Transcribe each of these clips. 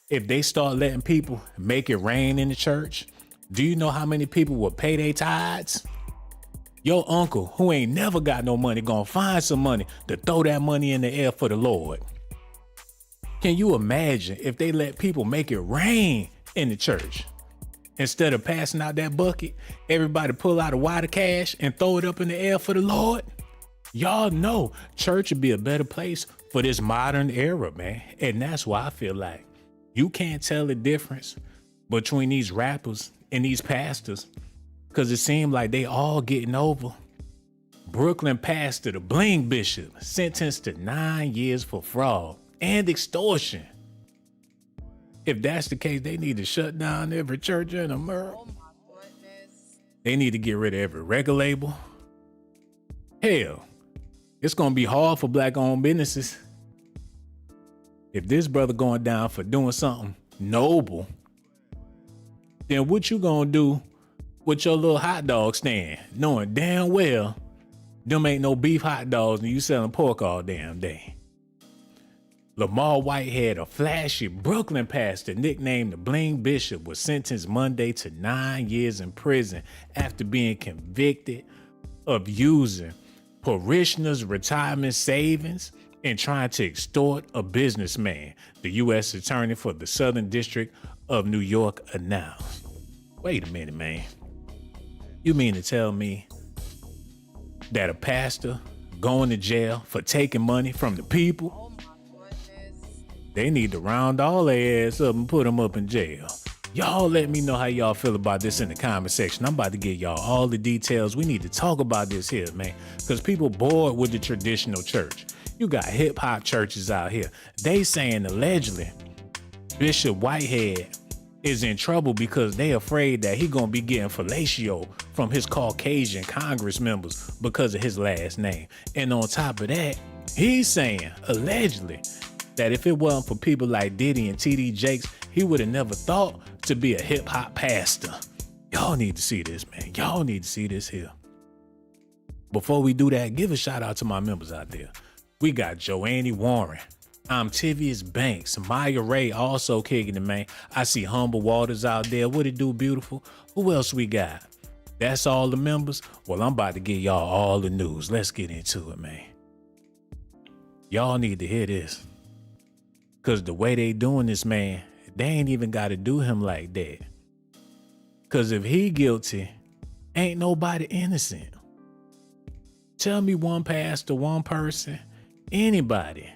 If they start letting people make it rain in the church, do you know how many people will pay their tithes? Your uncle, who ain't never got no money, gonna find some money to throw that money in the air for the Lord. Can you imagine if they let people make it rain in the church? Instead of passing out that bucket, everybody pull out a wad of cash and throw it up in the air for the Lord? Y'all know church would be a better place for this modern era, man. And that's why I feel like you can't tell the difference between these rappers and these pastors, because it seemed like they all getting over. Brooklyn pastor, the Bling Bishop, sentenced to 9 years for fraud and extortion. If that's the case, they need to shut down every church in America. Oh my goodness. They need to get rid of every record label. Hell, it's gonna be hard for black-owned businesses. If this brother going down for doing something noble, then what you gonna do with your little hot dog stand, knowing damn well them ain't no beef hot dogs and you selling pork all damn day? Lamont Whitehead, a flashy Brooklyn pastor nicknamed the Bling Bishop, was sentenced Monday to 9 years in prison after being convicted of using parishioners' retirement savings and trying to extort a businessman, the U.S. Attorney for the Southern District of New York announced. Wait a minute, man. You mean to tell me that a pastor going to jail for taking money from the people? They need to round all their ass up and put them up in jail. Y'all let me know how y'all feel about this in the comment section. I'm about to get y'all all the details. We need to talk about this here, man, because people bored with the traditional church. You got hip hop churches out here. They saying allegedly Bishop Whitehead is in trouble because they afraid that he gonna be getting fellatio from his Caucasian Congress members because of his last name. And on top of that, he's saying allegedly that if it wasn't for people like Diddy and T.D. Jakes, he would have never thought to be a hip hop pastor. Y'all need to see this, man. Y'all need to see this here. Before we do that, give a shout out to my members out there. We got Joanne Warren, Tivius Banks, Maya Ray also kicking it, man. I see Humble Waters out there. What it do, beautiful? Who else we got? That's all the members? Well, I'm about to give y'all all the news. Let's get into it, man. Y'all need to hear this. Because the way they doing this, man, they ain't even got to do him like that. Because if he guilty, ain't nobody innocent. Tell me one pastor, one person, anybody.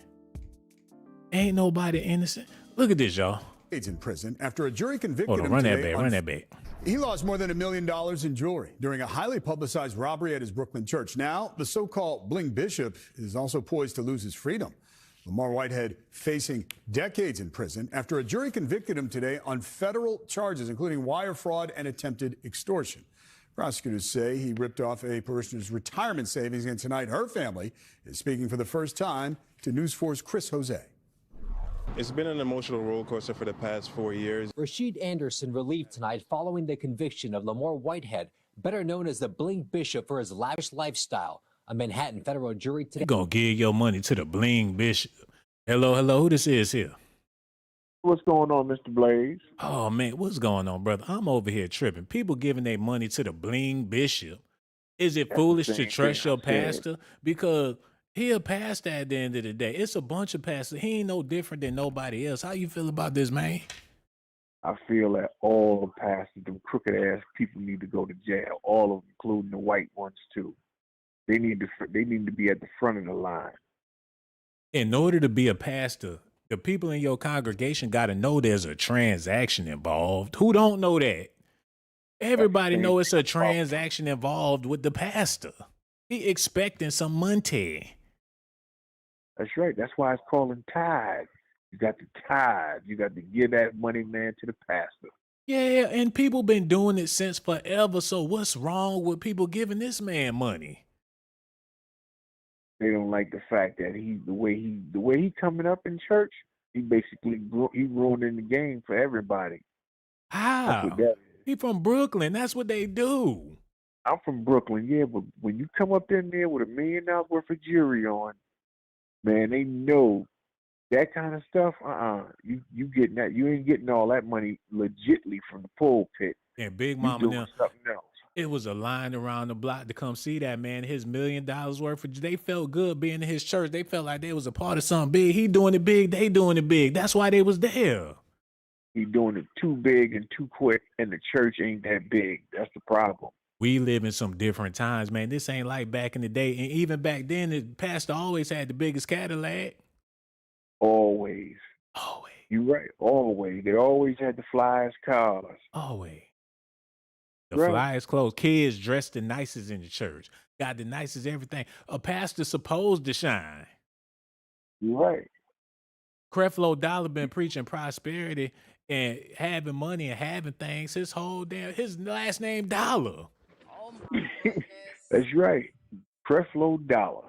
Ain't nobody innocent. Look at this, y'all. He's in prison after a jury convicted him run today. Run that back. He lost more than $1 million in jewelry during a highly publicized robbery at his Brooklyn church. Now, the so-called Bling Bishop is also poised to lose his freedom. Lamont Whitehead facing decades in prison after a jury convicted him today on federal charges, including wire fraud and attempted extortion. Prosecutors say he ripped off a parishioner's retirement savings, and tonight her family is speaking for the first time to News 4's Chris Jose. It's been an emotional roller coaster for the past 4 years. Rashid Anderson relieved tonight following the conviction of Lamont Whitehead, better known as the Bling Bishop, for his lavish lifestyle. A Manhattan federal jury today. You gonna give your money to the Bling Bishop. Hello, who this is here? What's going on, Mr. Blaze? Oh, man, what's going on, brother? I'm over here tripping. People giving their money to the Bling Bishop. Is it foolish to trust your pastor? Because he a pastor at the end of the day. It's a bunch of pastors. He ain't no different than nobody else. How you feel about this, man? I feel that all the pastors, them crooked-ass people need to go to jail, all of them, including the white ones, too. They need to be at the front of the line. In order to be a pastor, the people in your congregation got to know there's a transaction involved. Who don't know that? Everybody know it's a transaction involved with the pastor. He expecting some money. That's right. That's why it's called tithe. You got the tithe. You got to give that money, man, to the pastor. Yeah, and people been doing it since forever. So what's wrong with people giving this man money? They don't like the fact that the way he coming up in church, he basically ruining the game for everybody. How? He from Brooklyn. That's what they do. I'm from Brooklyn, yeah, but when you come up in there with $1 million worth of jewelry on, man, they know That kind of stuff, you getting that? You ain't getting all that money legitly from the pulpit. And Big You Mama doing now, something else. it was a line around the block to come see that man. His $1 million worth of, they felt good being in his church. They felt like they was a part of something big. He doing it big, they doing it big. That's why they was there. He doing it too big and too quick, and the church ain't that big. That's the problem. We live in some different times, man. This ain't like back in the day. And even back then, the pastor always had the biggest Cadillac. Always. Always. You right. Always. They always had the flyest cars. Always. The Right. flyest clothes. Kids dressed the nicest in the church. Got the nicest everything. A pastor supposed to shine. You right. Creflo Dollar been preaching prosperity and having money and having things. His last name Dollar. Oh my goodness. That's right. Creflo Dollar.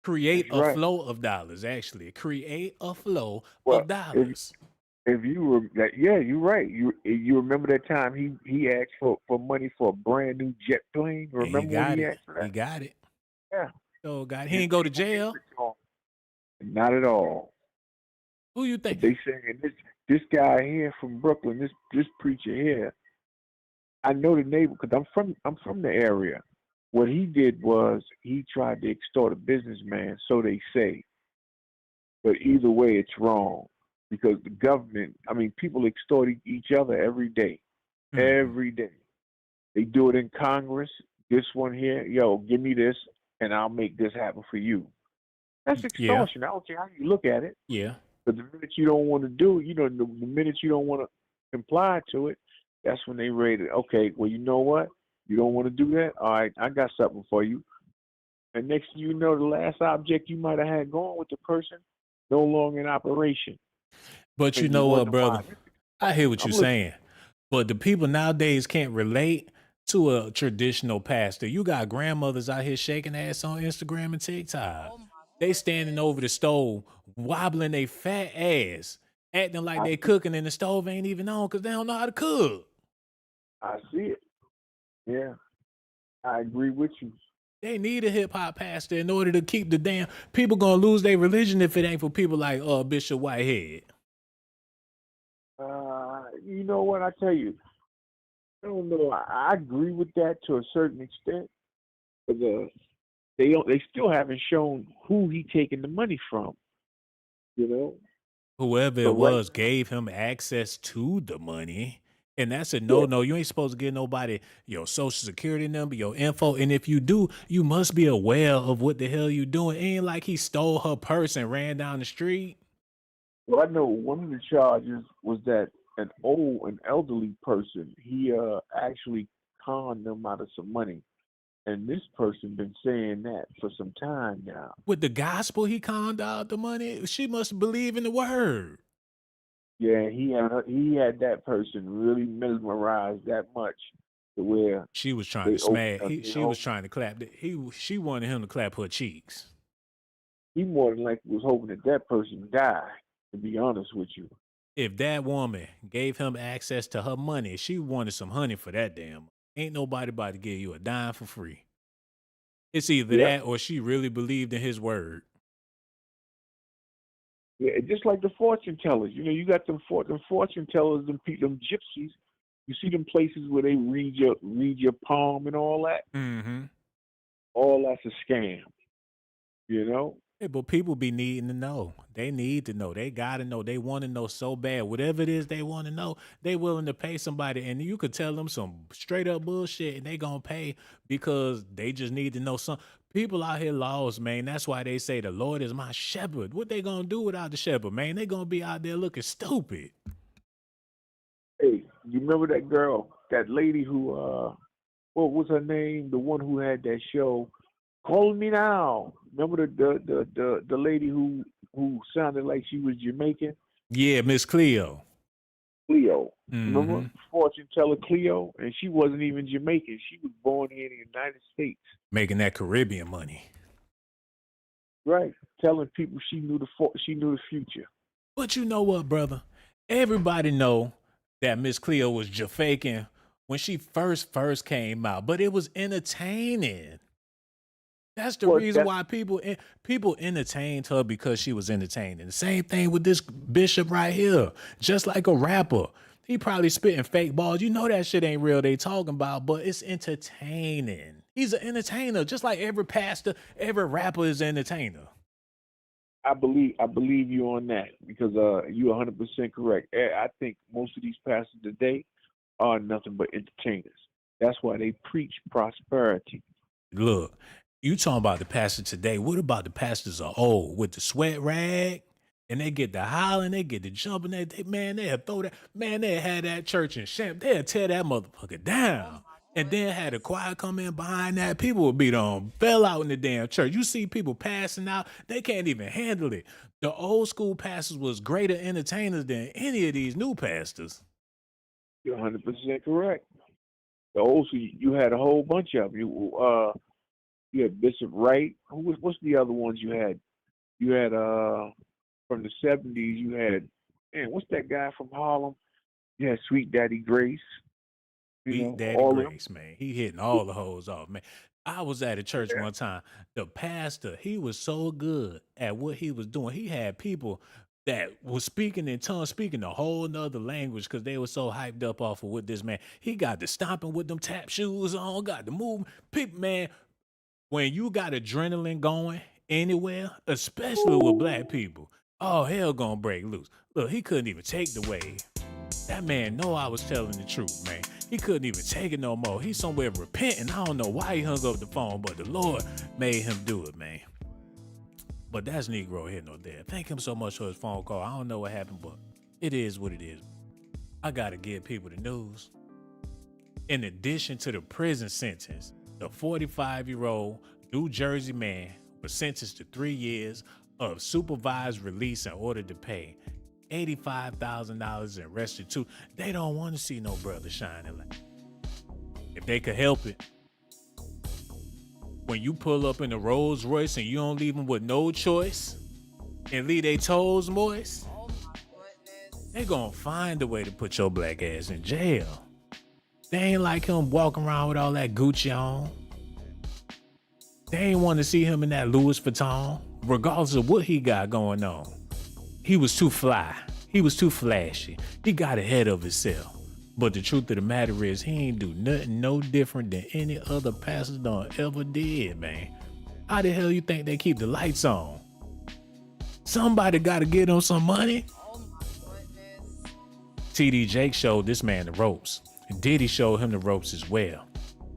Create That's a right. flow of dollars, actually. Create a flow Well, of dollars. If you were that, yeah, you're right. You remember that time he asked for money for a brand new jet plane? And Remember when he asked for that? He got it. Yeah. So he ain't go to jail. Not at all. Who you But think? they saying this guy here from Brooklyn, this preacher here. I know the neighbor because I'm from the area. What he did was he tried to extort a businessman, so they say. But either way, it's wrong because the government. I mean, people extort each other every day. Every day. They do it in Congress. This one here, yo, give me this, and I'll make this happen for you. That's extortion. I don't care how you look at it. Yeah. But the minute you don't want to do, the minute you don't want to comply to it, that's when they ready to, okay, well, you know what? You don't want to do that? All right, I got something for you. And next thing you know, the last object you might have had going with the person, no longer in operation. But you And know what, wonder brother? why. I hear what I'm you're saying. But the people nowadays can't relate to a traditional pastor. You got grandmothers out here shaking ass on Instagram and TikTok. Oh my They standing over the stove, wobbling their fat ass, acting like they cooking and the stove ain't even on because they don't know how to cook. I see it. Yeah, I agree with you. They need a hip hop pastor in order to keep the damn people gonna lose their religion if it ain't for people like Bishop Whitehead. You know what? I tell you, I don't know. I agree with that to a certain extent, but they still haven't shown who he taking the money from. You know, Whoever so it was gave him access to the money. And that's a no. You ain't supposed to give nobody your social security number, your info. And if you do, you must be aware of what the hell you doing. It ain't like he stole her purse and ran down the street. Well, I know one of the charges was that an elderly person, he actually conned them out of some money. And this person been saying that for some time now. With the gospel, he conned out the money. She must believe in the word. Yeah, he had that person really mesmerized that much to where She was trying they to smash. opened up, She was trying to clap. She wanted him to clap her cheeks. he more than likely was hoping that person die, to be honest with you. If that woman gave him access to her money, she wanted some honey for that damn. Ain't nobody about to give you a dime for free. It's either that or she really believed in his word. Yeah, just like the fortune tellers. You got them fortune tellers, them gypsies. You see them places where they read your palm and all that. Mm-hmm. All that's a scam. You know. Hey, but people be needing to know. They need to know. They gotta know. They want to know so bad. Whatever it is they want to know, they willing to pay somebody. And you could tell them some straight up bullshit and they gonna pay because they just need to know something. People out here lost, man. That's why they say the Lord is my shepherd. What they gonna do without the shepherd, man? They gonna be out there looking stupid. Hey, you remember that girl, that lady who what was her name? The one who had that show, Call Me Now. Remember the lady who sounded like she was Jamaican? Yeah, Miss Cleo. Cleo. Mm-hmm. Remember fortune teller Cleo? And she wasn't even Jamaican. She was born here in the United States. Making that Caribbean money. Right. Telling people she knew the future. But you know what, brother? Everybody know that Miss Cleo was Jamaican when she first came out, but it was entertaining. That's the reason why people entertained her, because she was entertaining. The same thing with this bishop right here. Just like a rapper. He probably spitting fake balls. You know that shit ain't real they talking about, but it's entertaining. He's an entertainer, just like every pastor, every rapper is an entertainer. I believe you on that, because you're 100% correct. I think most of these pastors today are nothing but entertainers. That's why they preach prosperity. Look, you talking about the pastor today. What about the pastors of old with the sweat rag? And they get the hollering, they get the jumping. They'll throw that. Man, they'll have that church in shame. They'll tear that motherfucker down. And then had the choir come in behind that. People would be done fell out in the damn church. You see people passing out. They can't even handle it. The old school pastors was greater entertainers than any of these new pastors. You're 100% correct. The old school, you had a whole bunch of them. You had Bishop Wright. What's the other ones you had? You had from the 70s. You had, man, what's that guy from Harlem? You had Sweet Daddy Grace. Sweet Daddy Grace, man. He hitting all the hoes off, man. I was at a church one time. The pastor, he was so good at what he was doing. He had people that was speaking in tongues, speaking a whole nother language, because they were so hyped up off of what this man. He got the stomping with them tap shoes on, got the move. People, man, when you got adrenaline going anywhere, especially with black people, oh, hell gonna break loose. Look, he couldn't even take the wave. That man know I was telling the truth, man. He couldn't even take it no more. He's somewhere repenting. I don't know why he hung up the phone, but the Lord made him do it, man. But that's Negro here, no there. Thank him so much for his phone call. I don't know what happened, but it is what it is. I gotta give people the news. In addition to the prison sentence, the 45-year-old New Jersey man was sentenced to 3 years of supervised release in order to pay $85,000 in restitution. They don't want to see no brother shining light. If they could help it. When you pull up in a Rolls Royce and you don't leave them with no choice and leave their toes moist, they gonna find a way to put your black ass in jail. They ain't like him walking around with all that Gucci on. They ain't want to see him in that Louis Vuitton, regardless of what he got going on. He was too fly. He was too flashy. He got ahead of himself. But the truth of the matter is, he ain't do nothing no different than any other pastor done ever did, man. How the hell you think they keep the lights on? Somebody got to get him some money. TD Jake showed this man the ropes. And Diddy showed him the ropes as well.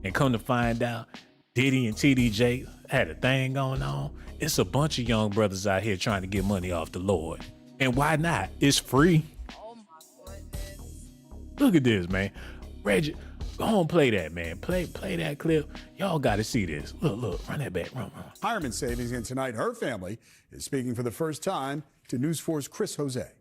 And come to find out, Diddy and TD Jake had a thing going on. It's a bunch of young brothers out here trying to get money off the Lord. And why not? It's free. Look at this, man. Reggie, go on, play that, man. Play that clip. Y'all got to see this. Look, run that back. Run. Retirement savings, and tonight her family is speaking for the first time to News 4's Chris Jose.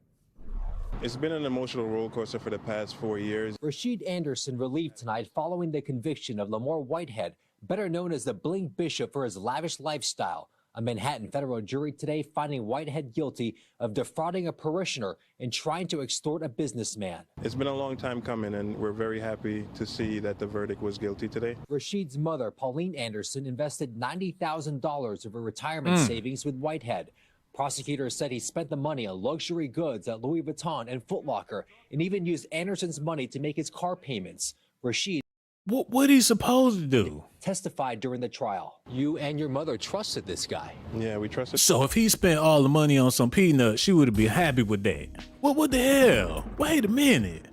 It's been an emotional roller coaster for the past 4 years. Rashid Anderson relieved tonight following the conviction of Lamont Whitehead, better known as the Bling Bishop, for his lavish lifestyle. A Manhattan federal jury today finding Whitehead guilty of defrauding a parishioner and trying to extort a businessman. It's been a long time coming, and we're very happy to see that the verdict was guilty today. Rashid's mother, Pauline Anderson, invested $90,000 of her retirement savings with Whitehead. Prosecutors said he spent the money on luxury goods at Louis Vuitton and Foot Locker, and even used Anderson's money to make his car payments. Rashid, what he supposed to do? Testified during the trial. You and your mother trusted this guy. Yeah, we trusted. So if he spent all the money on some peanuts, she would have been happy with that. What the hell? Wait a minute.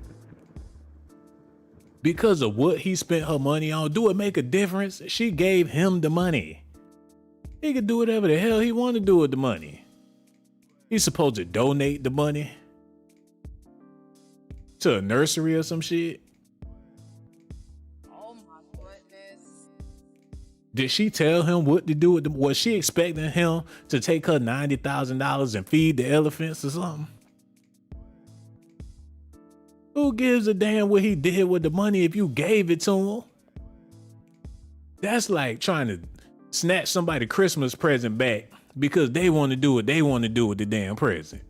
Because of what he spent her money on, do it make a difference? She gave him the money. He could do whatever the hell he wanted to do with the money. He's supposed to donate the money to a nursery or some shit. Did she tell him what to do with them? Was she expecting him to take her $90,000 and feed the elephants or something? Who gives a damn what he did with the money if you gave it to him? That's like trying to snatch somebody Christmas present back because they want to do what they want to do with the damn present.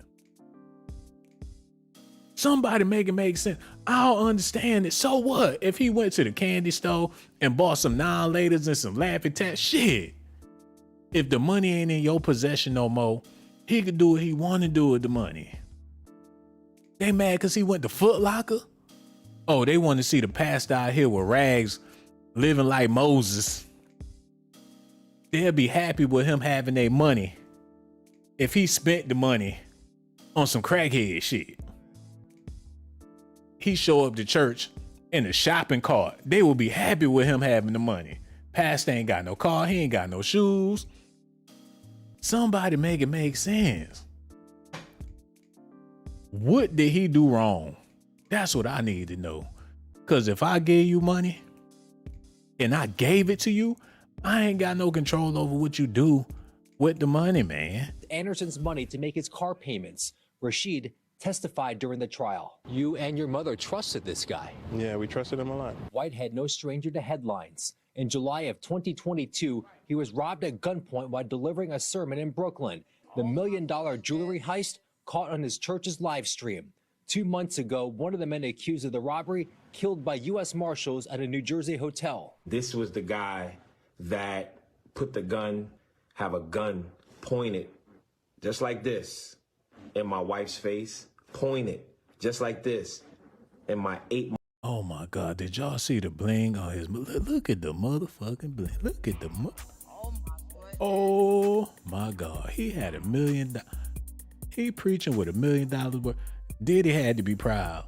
Somebody make it make sense. I don't understand it. So what? If he went to the candy store and bought some non-laters and some Laffy Taffy, shit, If the money ain't in your possession no more, he could do what he want to do with the money. They mad because he went to Foot Locker? Oh, they want to see the pastor out here with rags living like Moses. They'll be happy with him having their money if he spent the money on some crackhead shit. He show up to church in a shopping cart. They will be happy with him having the money. Pastor ain't got no car. He ain't got no shoes. Somebody make it make sense. What did he do wrong? That's what I need to know. Because if I gave you money and I gave it to you, I ain't got no control over what you do with the money, man. Anderson's money to make his car payments. Rashid testified during the trial. You and your mother trusted this guy. Yeah, we trusted him a lot. Whitehead, no stranger to headlines. In July of 2022, he was robbed at gunpoint while delivering a sermon in Brooklyn. The $1 million jewelry heist caught on his church's live stream. 2 months ago, one of the men accused of the robbery killed by U.S. Marshals at a New Jersey hotel. This was the guy that put the gun, have a gun pointed just like this in my wife's face, pointed just like this in my 8 month. Oh my God, did y'all see the bling on his, look at the motherfucking bling. Look at the, oh my God, he had $1 million. He preaching with $1 million worth. Diddy had to be proud.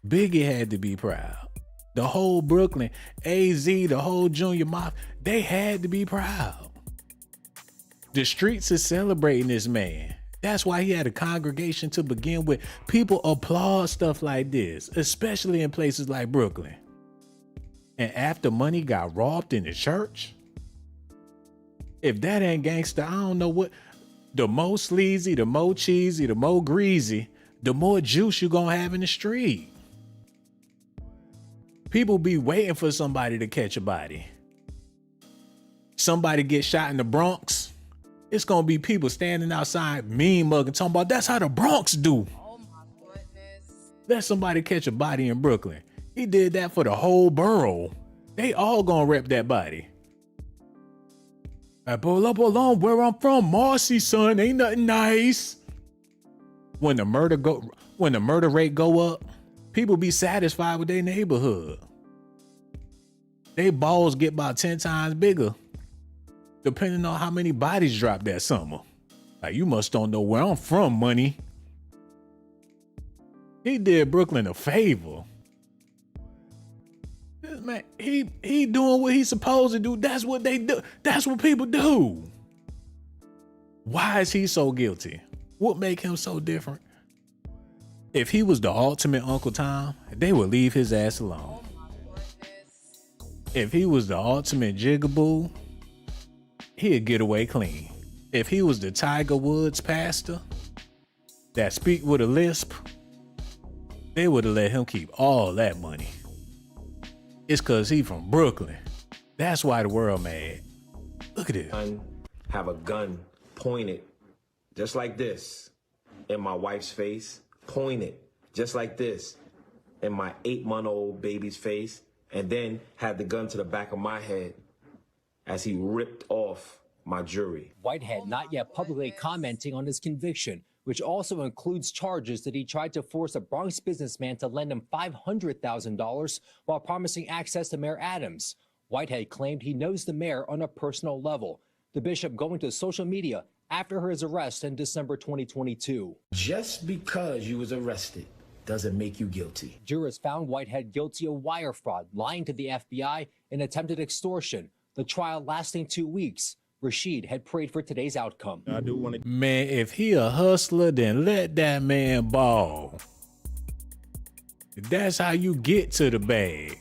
Biggie had to be proud. The whole Brooklyn, AZ, the whole Junior Mafia, they had to be proud. The streets is celebrating this man. That's why he had a congregation to begin with. People applaud stuff like this, especially in places like Brooklyn. And after money got robbed in the church, if that ain't gangster, I don't know what. The more sleazy, the more cheesy, the more greasy, the more juice you gonna have in the street. People be waiting for somebody to catch a body. Somebody get shot in the Bronx, it's gonna be people standing outside mean mugging talking about that's how the Bronx do. Oh my goodness. Let somebody catch a body in Brooklyn. He did that for the whole borough. They all gonna rep that body. I pull up along where I'm from, Marcy, son, ain't nothing nice. When the murder rate go up, people be satisfied with their neighborhood. They balls get about 10 times bigger, depending on how many bodies dropped that summer. Like, you must don't know where I'm from, money. He did Brooklyn a favor. This man, he doing what he's supposed to do. That's what they do. That's what people do. Why is he so guilty? What make him so different? If he was the ultimate Uncle Tom, they would leave his ass alone. Oh my goodness. If he was the ultimate jigaboo, he'd get away clean. If he was the Tiger Woods pastor that speak with a lisp, they would have let him keep all that money. It's cause he from Brooklyn. That's why the world mad. Look at it. Have a gun pointed just like this in my wife's face, pointed just like this in my 8-month-old baby's face, and then had the gun to the back of my head as he ripped off my jewelry. Whitehead not yet publicly commenting on his conviction, which also includes charges that he tried to force a Bronx businessman to lend him $500,000 while promising access to Mayor Adams. Whitehead claimed he knows the mayor on a personal level. The bishop going to social media after his arrest in December 2022. Just because you was arrested doesn't make you guilty. Jurors found Whitehead guilty of wire fraud, lying to the FBI, and attempted extortion. The trial lasting 2 weeks. Rashid had prayed for today's outcome. I do want to. Man, if he a hustler, then let that man ball. That's how you get to the bag.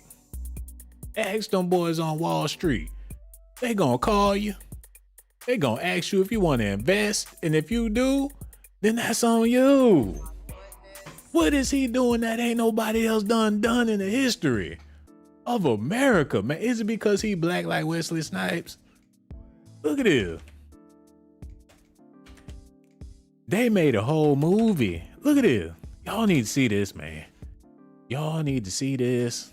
Ask them boys on Wall Street. They gonna call you. They gonna ask you if you want to invest. And if you do, then that's on you. What is he doing that ain't nobody else done in the history of America, man? Is it because he black like Wesley Snipes? Look at this. They made a whole movie. Look at this. Y'all need to see this, man. Y'all need to see this.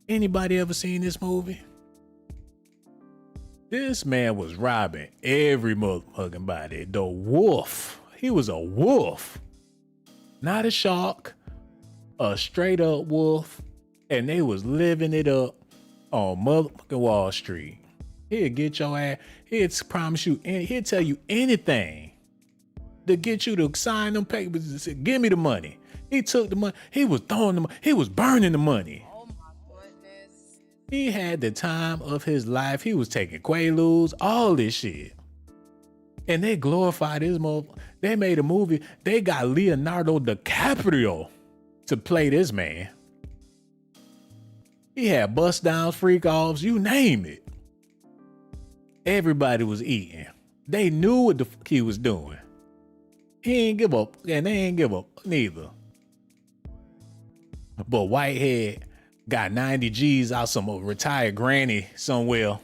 Anybody ever seen this movie? This man was robbing every motherfucking body. The wolf. He was a wolf. Not a shark. A straight up wolf. And they was living it up on motherfucking Wall Street. He'll get your ass. He'll promise you. He'll tell you anything to get you to sign them papers and say, give me the money. He took the money. He was throwing the money. He was burning the money. Oh my goodness. He had the time of his life. He was taking Quaaludes, all this shit. And they glorified his motherfucker. They made a movie. They got Leonardo DiCaprio to play this man. He had bust downs, freak offs, you name it. Everybody was eating. They knew what the fuck he was doing. He ain't give up, and they ain't give up neither. But Whitehead got 90 G's out some retired granny somewhere.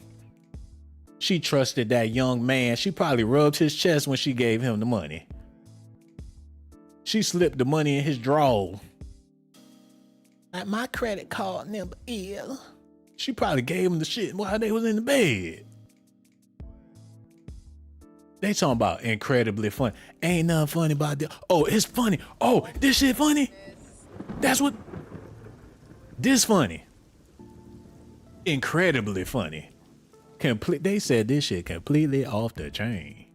She trusted that young man. She probably rubbed his chest when she gave him the money. She slipped the money in his drawer. Like, my credit card number is. She probably gave him the shit while they was in the bed. They talking about incredibly funny. Ain't nothing funny about this. Oh, it's funny. Oh, this shit funny. That's what. This funny. Incredibly funny. They said this shit completely off the chain.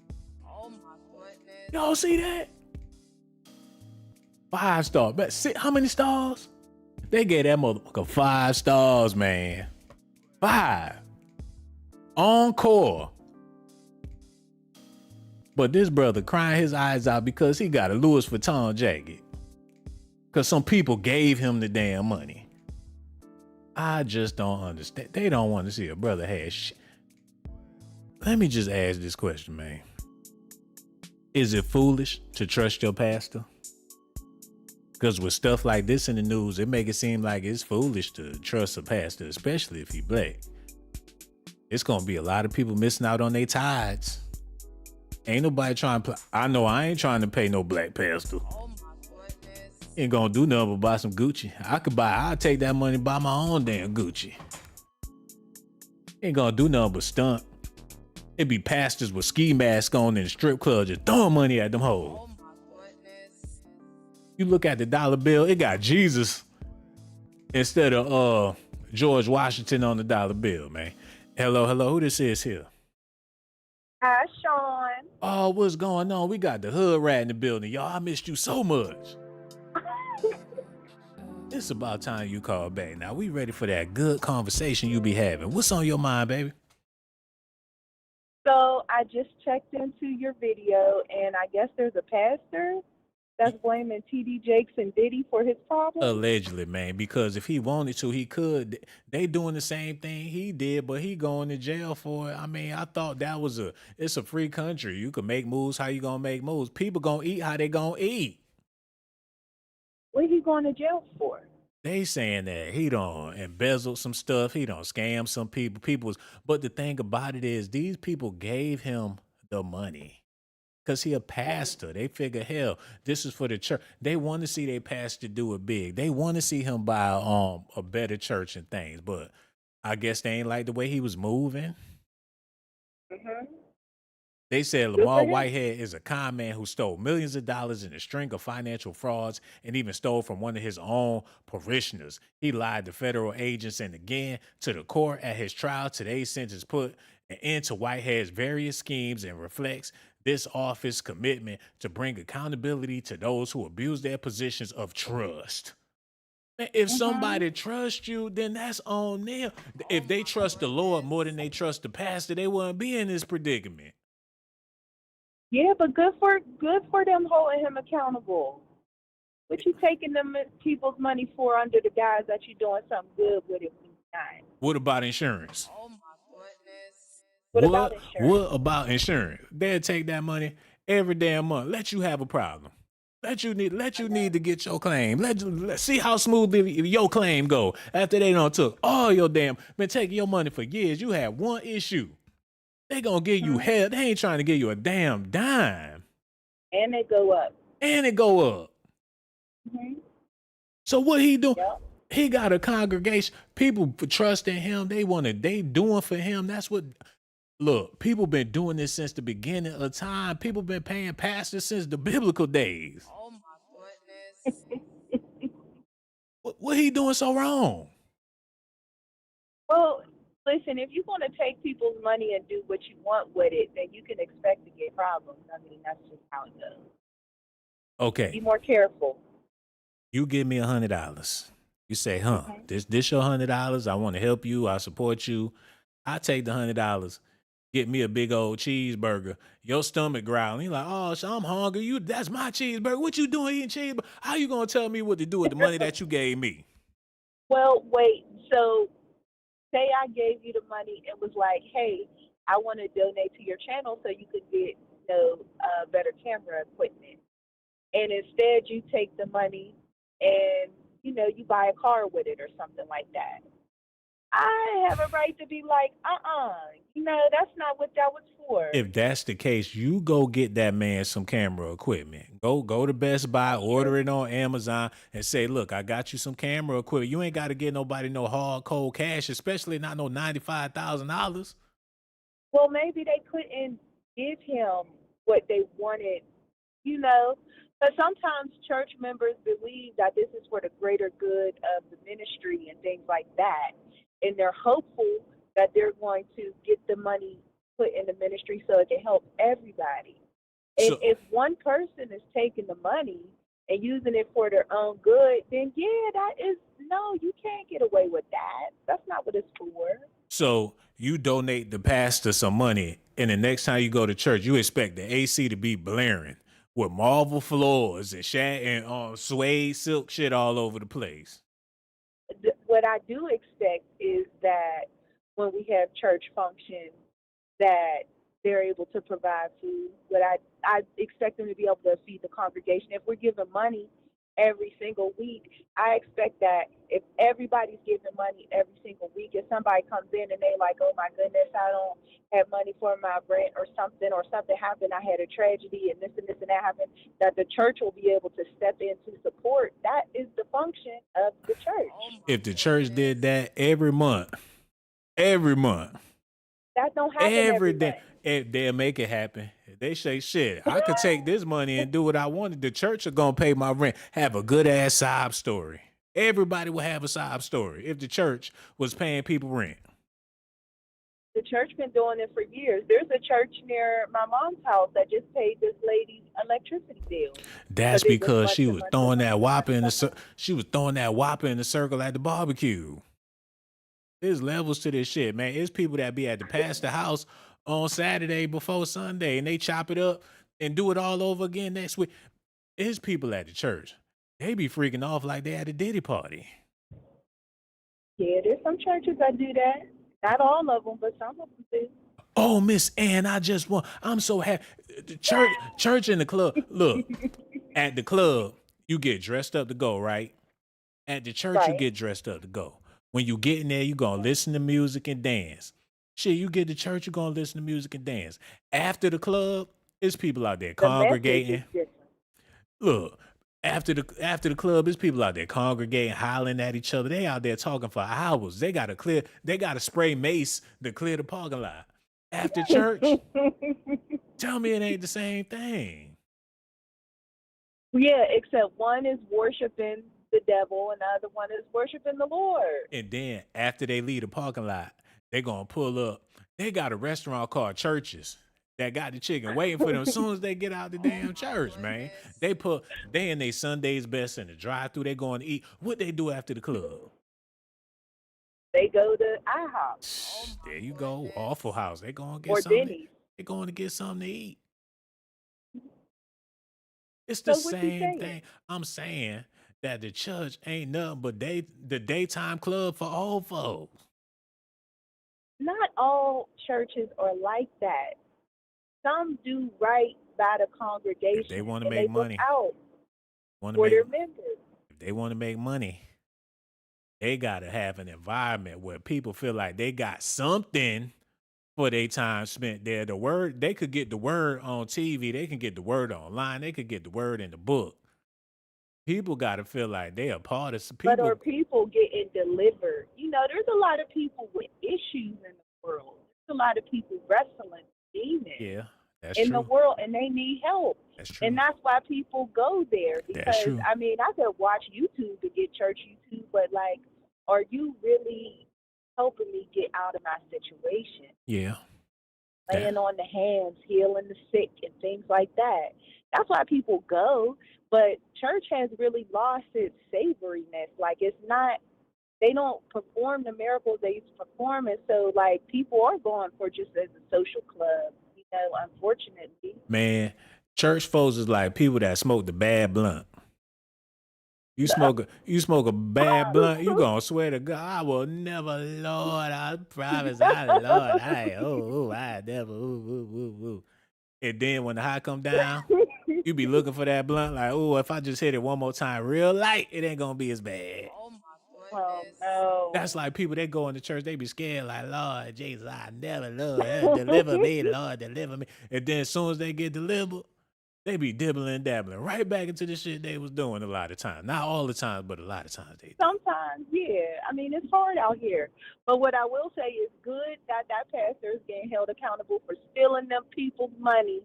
Oh my goodness. Y'all see that? 5 stars. But how many stars? They gave that motherfucker 5 stars, man. 5. Encore. But this brother crying his eyes out because he got a Louis Vuitton jacket. Because some people gave him the damn money. I just don't understand. They don't want to see a brother have shit. Let me just ask this question, man. Is it foolish to trust your pastor? Because with stuff like this in the news, it make it seem like it's foolish to trust a pastor, especially if he black. It's going to be a lot of people missing out on their tithes. Ain't nobody trying to I know I ain't trying to pay no black pastor. Oh my goodness. Ain't gonna do nothing but buy some Gucci. I'll take that money and buy my own damn Gucci. Ain't gonna do nothing but stunt. It be pastors with ski masks on in the strip club just throwing money at them hoes. Oh my goodness. You look at the dollar bill, it got Jesus instead of George Washington on the dollar bill, man. Hello, who this is here? Hi, Sean. Oh, what's going on? We got the hood rat in the building, y'all. I missed you so much. It's about time you call back. Now we ready for that good conversation you be having. What's on your mind, baby? So I just checked into your video, and I guess there's a pastor that's blaming T.D. Jakes and Diddy for his problem. Allegedly, man, because if he wanted to, he could. They doing the same thing he did, but he going to jail for it. I mean, I thought that was it's a free country. You can make moves how you gonna make moves. People gonna eat how they gonna eat. What he going to jail for? They saying that he done embezzled some stuff. He done scammed some people. But the thing about it is, these people gave him the money. Because he a pastor. They figure, hell, this is for the church. They want to see their pastor do it big. They want to see him buy a better church and things. But I guess they ain't like the way he was moving. Mm-hmm. They said Lamont Whitehead is a con man who stole millions of dollars in a string of financial frauds and even stole from one of his own parishioners. He lied to federal agents and again to the court at his trial. Today's sentence put an end to Whitehead's various schemes and reflects this office's commitment to bring accountability to those who abuse their positions of trust. Man, if somebody trusts you, then that's on them. If they trust the Lord more than they trust the pastor, they wouldn't be in this predicament. Yeah, but good for them holding him accountable. What you taking them people's money for under the guise that you're doing something good with it when you're not? What about insurance? Oh my goodness. What about insurance? What about insurance? They'll take that money every damn month. Let you have a problem. Let you need to get your claim. Let's see how smoothly your claim go after they done took all your been taking your money for years. You had one issue. They gonna give you hell. They ain't trying to give you a damn dime. And they go up. Mm-hmm. So what he do? Yep. He got a congregation. People trusting him. They doing for him. That's what Look, people been doing this since the beginning of time. People been paying pastors since the biblical days. Oh my goodness. What he doing so wrong? Well, listen, if you're going to take people's money and do what you want with it, then you can expect to get problems. I mean, that's just how it goes. Be Okay, more careful. you give me $100. You say, huh, Okay. this your $100. I want to help you. I support you. I take the $100. Get me a big old cheeseburger. Your stomach growling. You like, oh, so I'm hungry. That's my cheeseburger. What you doing eating cheeseburger? How you gonna tell me what to do with the money that you gave me? Well, wait. So, say I gave you the money. It was like, hey, I want to donate to your channel so you could get, better camera equipment. And instead, you take the money and you buy a car with it or something like that. I have a right to be like, that's not what that was for. If that's the case, you go get that man some camera equipment. Go to Best Buy, order it on Amazon, and say, look, I got you some camera equipment. You ain't got to get nobody no hard cold cash, especially not no $95,000. Well, maybe they couldn't give him what they wanted, you know. But sometimes church members believe that this is for the greater good of the ministry and things like that. And they're hopeful that they're going to get the money put in the ministry so it can help everybody. And So, if one person is taking the money and using it for their own good, then no, you can't get away with that. That's not what it's for. so you donate the pastor some money, and the next time you go to church, you expect the AC to be blaring with marble floors and suede silk shit all over the place. What I do expect is that when we have church functions, that they're able to provide food. But I expect them to be able to feed the congregation. If we're giving money every single week, I expect that if everybody's giving money every single week, if somebody comes in and they like, oh my goodness, I don't have money for my rent or something happened, I had a tragedy and this and that happened, that the church will be able to step in to support. That is the function of the church. Oh my If the church did goodness. that every month, That don't happen every every day, month. they'll make it happen. They say, shit, I could take this money and do what I wanted. The church are going to pay my rent. Have a good ass sob story. Everybody will have a sob story if the church was paying people rent. The church been doing it for years. There's a church near my mom's house that just paid this lady's electricity bill That's because it was because month she to was month to throwing month that to month whopper in to the month. she was throwing that whopper in the circle at the barbecue. There's levels to this shit, man. It's people that be at the pastor house on Saturday before Sunday, and they chop it up and do it all over again next week. It's people at the church. They be freaking off like they at a Diddy party. Yeah, there's some churches that do that. Not all of them, but some of them do. Oh, Miss Ann, I'm so happy. The church in the club. Look, at the club, you get dressed up to go, right? At the church, you Right. get dressed up to go. When you get in there, you gonna listen to music and dance. Shit, you get to church, you gonna listen to music and dance. After the club, it's people out there The message is congregating. different. Look, after the club, it's people out there congregating, hollering at each other. They out there talking for hours. They gotta spray mace to clear the parking lot. After church, tell me it ain't the same thing. Yeah, except one is worshiping the devil and the other one is worshiping the Lord. And then after they leave the parking lot, they gonna pull up. They got a restaurant called Churches that got the chicken waiting for them as soon as they get out the Oh damn my church, man. goodness. They in their Sunday's best in the drive-through. They going to eat. What they do after the club? They go to IHOP Oh my There you go, Waffle goodness. House. They going to get or something. Denny's. They going to get something to eat. It's the So what you same saying? thing. I'm saying that the church ain't nothing but the daytime club for old folks. Not all churches are like that. Some do right by the If they congregation want to and they make look money, out want to for make their members. if they want to make money, they gotta have an environment where people feel like they got something for their time spent there. The word they could get the word on TV, they can get the word online, they could get the word in the book. People gotta feel like they a part of some But are people. people getting delivered? There's a lot of people with issues in the world. a lot of people wrestling demons Yeah, that's in the true. world, and they need help. That's And true. that's why people go there, That's because true. I mean, I could watch YouTube to get church YouTube, but like, are you really helping me get out of my situation? Yeah. That. Laying on the hands, healing the sick, and things like that. That's why people go. But church has really lost its savoriness. Like, it's not, they don't perform the miracles they used to perform. And so, like, people are going for just as a social club, unfortunately. Man, church folks is like people that smoke the bad blunt. You smoke a bad blunt, you gonna swear to God, I will never, Lord, I promise, I never, And then when the high come down, you be looking for that blunt, like, oh, if I just hit it one more time real light, it ain't gonna be as bad. Oh my Oh, goodness. no. That's like people that go into church, they be scared, like, Lord Jesus, I never, Lord, deliver me, Lord, deliver me. And then as soon as they get delivered, they be dibbling and dabbling right back into the shit they was doing a lot of times. Not all the time, but a lot of times they do. Sometimes, yeah. I mean, it's hard out here. But what I will say is good that that pastor is getting held accountable for stealing them people's money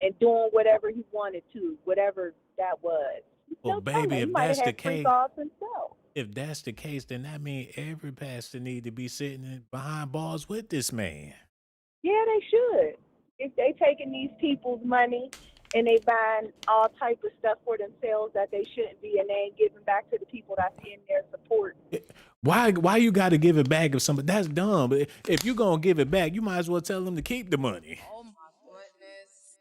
and doing whatever he wanted to, whatever that was. Well, No telling. baby, He might have had free calls himself. if that's the case, then that means every pastor need to be sitting behind bars with this man. Yeah, they should. If they taking these people's money and they buying all type of stuff for themselves that they shouldn't be, and they ain't giving back to the people that's in their support. Why you got to give it back if somebody, that's dumb. But if you gonna give it back, you might as well tell them to keep the money. Oh my goodness.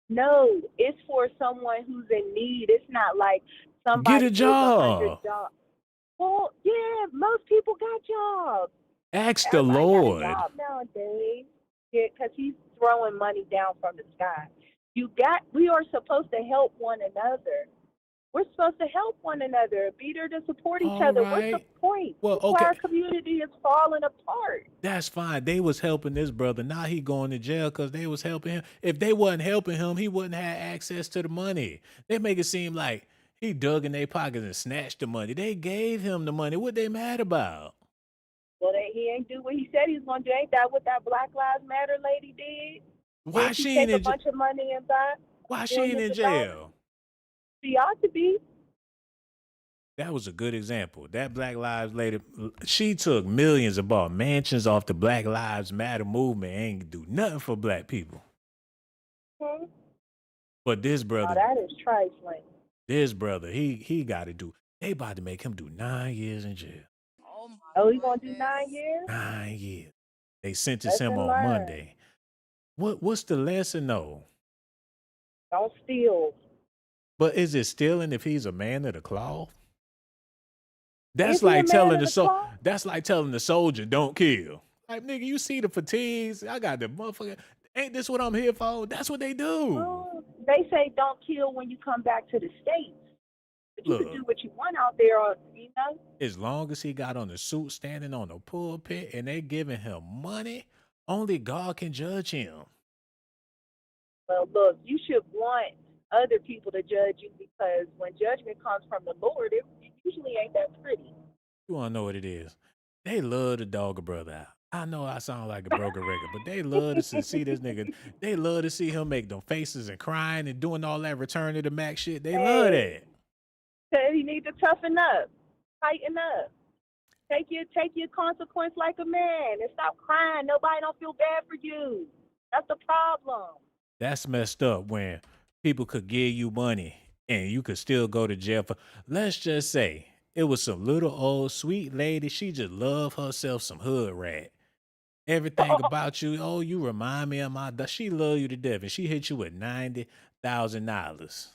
No, it's for someone who's in need. It's not like Get somebody a with job. $100. Well, yeah, most people got jobs. Ask the Everybody got a Lord. job nowadays. Yeah, because he's throwing money down from the sky. We are supposed to help one another. We're supposed to help one another, be there to support each All other. What's the right. point? Well, That's why okay. our community is falling apart. That's fine. They was helping this brother. Now he going to jail because they was helping him. If they wasn't helping him, he wouldn't have access to the money. They make it seem like he dug in their pockets and snatched the money. They gave him the money. What they mad about? Well, he ain't do what he said he was going to do. Ain't that what that Black Lives Matter lady did? Why Did she she take ain't a in jail? bunch of money and buy Why she ain't in millions of dollars? jail? She ought to be. That was a good example. That Black Lives lady, she took millions and bought mansions off the Black Lives Matter movement. Ain't do nothing for black people. Hmm? But this Now, brother, that is trifling. he got to do. They about to make him do 9 years in jail. Oh my Oh, he going to do goodness. 9 years? 9 years. They sentenced him Lesson on learned. Monday. What's the lesson though? Don't steal. But is it stealing if he's a man of the cloth? That's Is he a like man telling of the the cloth? that's like telling the soldier don't kill. Like, nigga, you see the fatigues? I got the motherfucker. Ain't this what I'm here for? That's what they do. Well, they say don't kill when you come back to the States. But you can Look, do what you want out there, as long as he got on the suit standing on the pulpit and they giving him money, only God can judge him. Well, look, you should want other people to judge you, because when judgment comes from the Lord, it usually ain't that pretty. You wanna know what it is? They love to dog a brother out. I know I sound like a broken record, but they love to see this nigga. They love to see him make them faces and crying and doing all that return to the Mac shit. They love that. Said he need to toughen up, tighten up, take your consequence like a man, and stop crying. Nobody don't feel bad for you. That's the problem. That's messed up when people could give you money and you could still go to jail for, let's just say it was some little old sweet lady. She just loved herself some hood rat. Everything about you, oh, you remind me of my, she love you to death, and she hit you with $90,000.